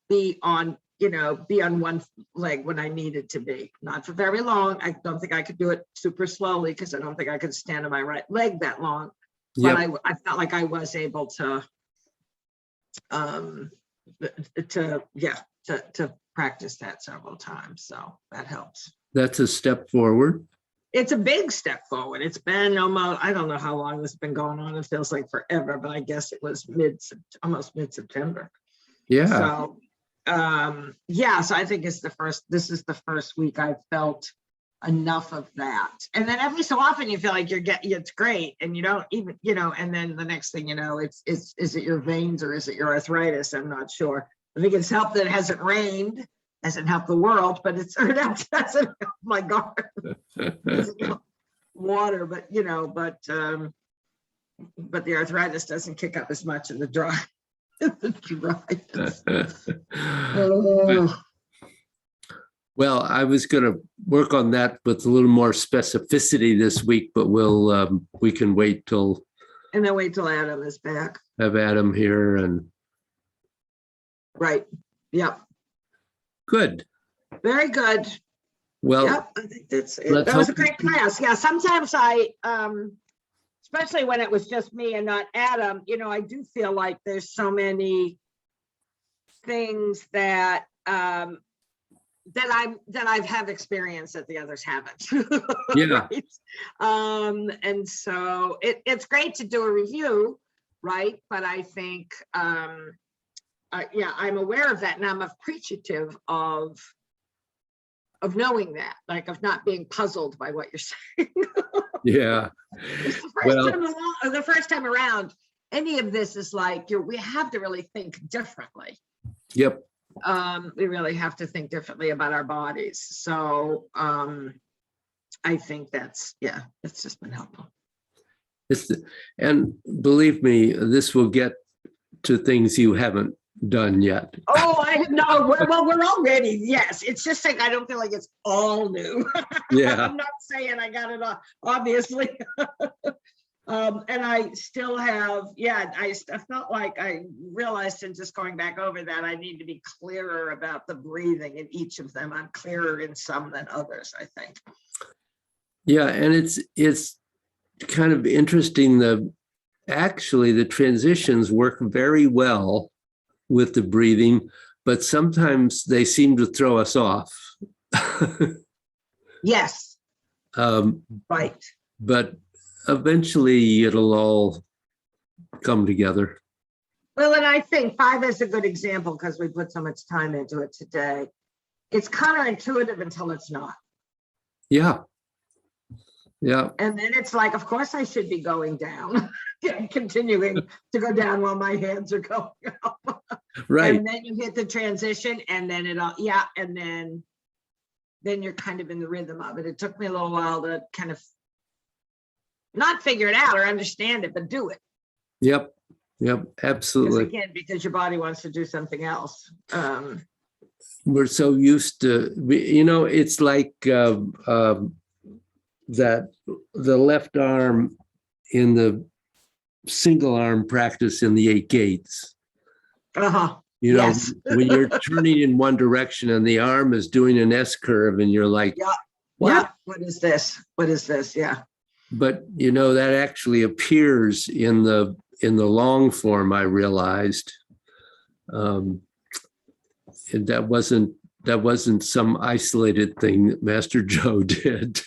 Speaker 3: be on one leg when I needed to be. Not for very long. I don't think I could do it super slowly, because I don't think I could stand on my right leg that long. But I felt like I was able to practice that several times. So that helps.
Speaker 1: That's a step forward.
Speaker 3: It's a big step forward. It's been almost, I don't know how long this has been going on. It feels like forever, but I guess it was almost mid-September.
Speaker 1: Yeah.
Speaker 3: So, so I think this is the first week I've felt enough of that. And then every so often you feel like it's great, and you don't even, and then the next thing you know, is it your veins or is it your arthritis? I'm not sure. I think it's helped that it hasn't rained. Hasn't helped the world, but it doesn't help my garden. Water, but the arthritis doesn't kick up as much in the dry.
Speaker 1: Well, I was going to work on that with a little more specificity this week, but we can wait till.
Speaker 3: And then wait till Adam is back.
Speaker 1: Have Adam here and.
Speaker 3: Right. Yep.
Speaker 1: Good.
Speaker 3: Very good.
Speaker 1: Well,
Speaker 3: yep, I think that's it. That was a great class. Yeah, sometimes especially when it was just me and not Adam, I do feel like there's so many things that I've have experienced that the others haven't.
Speaker 1: Yeah.
Speaker 3: Right? And so it's great to do a review, right? But I think I'm aware of that, and I'm appreciative of knowing that, like, of not being puzzled by what you're saying.
Speaker 1: Yeah.
Speaker 3: The first time around, any of this is like we have to really think differently.
Speaker 1: Yep.
Speaker 3: We really have to think differently about our bodies. So I think it's just been helpful.
Speaker 1: And believe me, this will get to things you haven't done yet.
Speaker 3: Oh, I know. Well, we're already, yes. It's just like I don't feel like it's all new.
Speaker 1: Yeah.
Speaker 3: I'm not saying I got it all, obviously. And I still have, I felt like I realized in just going back over that I need to be clearer about the breathing in each of them. I'm clearer in some than others, I think.
Speaker 1: Yeah, and it's kind of interesting. Actually, the transitions work very well with the breathing, but sometimes they seem to throw us off.
Speaker 3: Yes. Right.
Speaker 1: But eventually it'll all come together.
Speaker 3: Well, and I think 5 is a good example because we put so much time into it today. It's counterintuitive until it's not.
Speaker 1: Yeah. Yeah,
Speaker 3: And then it's like, of course I should be going down, continuing to go down while my hands are going up.
Speaker 1: right.
Speaker 3: And then you hit the transition and then it all, yeah, and then you're kind of in the rhythm of it. It took me a little while to kind of not figure it out or understand it, but do it.
Speaker 1: Yep. Yep.
Speaker 3: Because
Speaker 1: Absolutely.
Speaker 3: again, because your body wants to do something else.
Speaker 1: We're so used to, it's like that the left arm in the single arm practice in the 8 gates.
Speaker 3: Uh-huh.
Speaker 1: You know,
Speaker 3: Yes.
Speaker 1: when you're turning in one direction and the arm is doing an S curve and you're like,
Speaker 3: Yeah. What is this? What is this? Yeah.
Speaker 1: but that actually appears in the long form, I realized. And that wasn't some isolated thing that Master Joe did.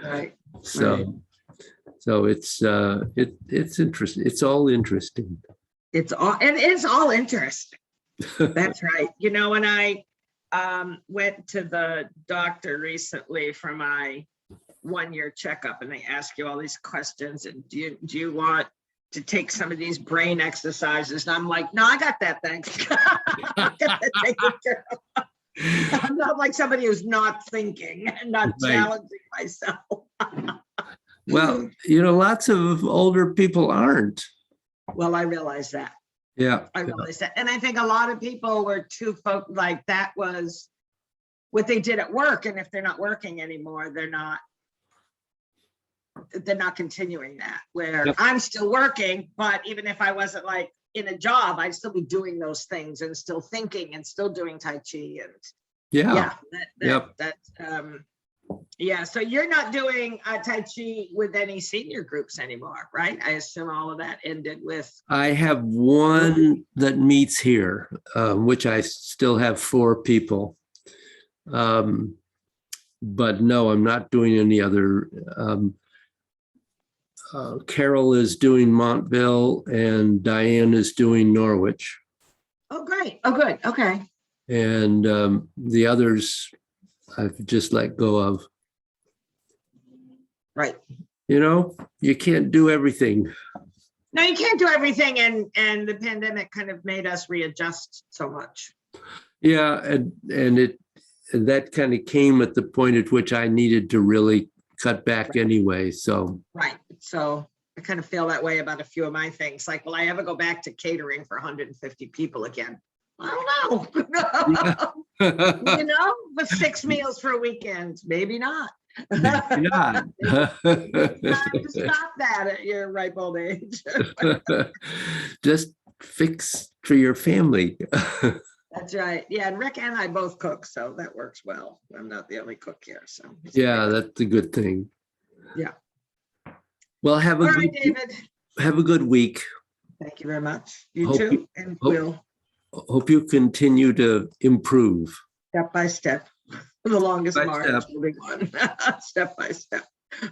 Speaker 3: Right.
Speaker 1: So it's interesting. It's all interesting.
Speaker 3: It's all interesting. That's right. When I went to the doctor recently for my 1-year checkup, and they ask you all these questions, and do you want to take some of these brain exercises? And I'm like, no, I got that, thanks. I got that taken care of. I'm not like somebody who's not thinking and not
Speaker 1: Right.
Speaker 3: challenging myself.
Speaker 1: Well, lots of older people aren't.
Speaker 3: Well, I realize that.
Speaker 1: Yeah.
Speaker 3: I realize that. And I think a lot of people were too like that was what they did at work. And if they're not working anymore, they're not continuing that, where
Speaker 1: Yep.
Speaker 3: I'm still working, but even if I wasn't like in a job, I'd still be doing those things and still thinking and still doing Tai Chi. And
Speaker 1: Yeah. Yep.
Speaker 3: Yeah. So you're not doing Tai Chi with any senior groups anymore, right? I assume all of that ended with.
Speaker 1: I have one that meets here, which I still have 4 people. But no, I'm not doing any other. Carol is doing Montville and Diane is doing Norwich.
Speaker 3: Oh, great. Oh, good. Okay.
Speaker 1: And the others I've just let go of.
Speaker 3: Right.
Speaker 1: You can't do everything.
Speaker 3: No, you can't do everything. And the pandemic kind of made us readjust so much.
Speaker 1: Yeah, and that kind of came at the point at which I needed to really cut back anyway. So
Speaker 3: Right. So I kind of feel that way about a few of my things. Like, will I ever go back to catering for 150 people again? I don't know. With 6 meals for a weekend, maybe not.
Speaker 1: maybe not.
Speaker 3: It's time to stop that at your ripe old age.
Speaker 1: Just fix for your family.
Speaker 3: That's right. Yeah, and Rick and I both cook, so that works well. I'm not the only cook here, so.
Speaker 1: Yeah, that's a good thing.
Speaker 3: Yeah.
Speaker 1: Well,
Speaker 3: All right, David.
Speaker 1: have a good week.
Speaker 3: Thank you very much. You
Speaker 1: Hope
Speaker 3: too, and we'll
Speaker 1: Hope you continue to improve.
Speaker 3: step by step. The longest
Speaker 1: By
Speaker 3: march
Speaker 1: step.
Speaker 3: will be one. Step by step.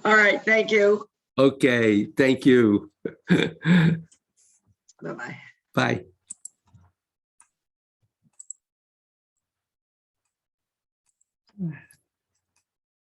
Speaker 3: All right, thank you.
Speaker 1: Okay, thank you.
Speaker 3: Bye-bye.
Speaker 1: Bye.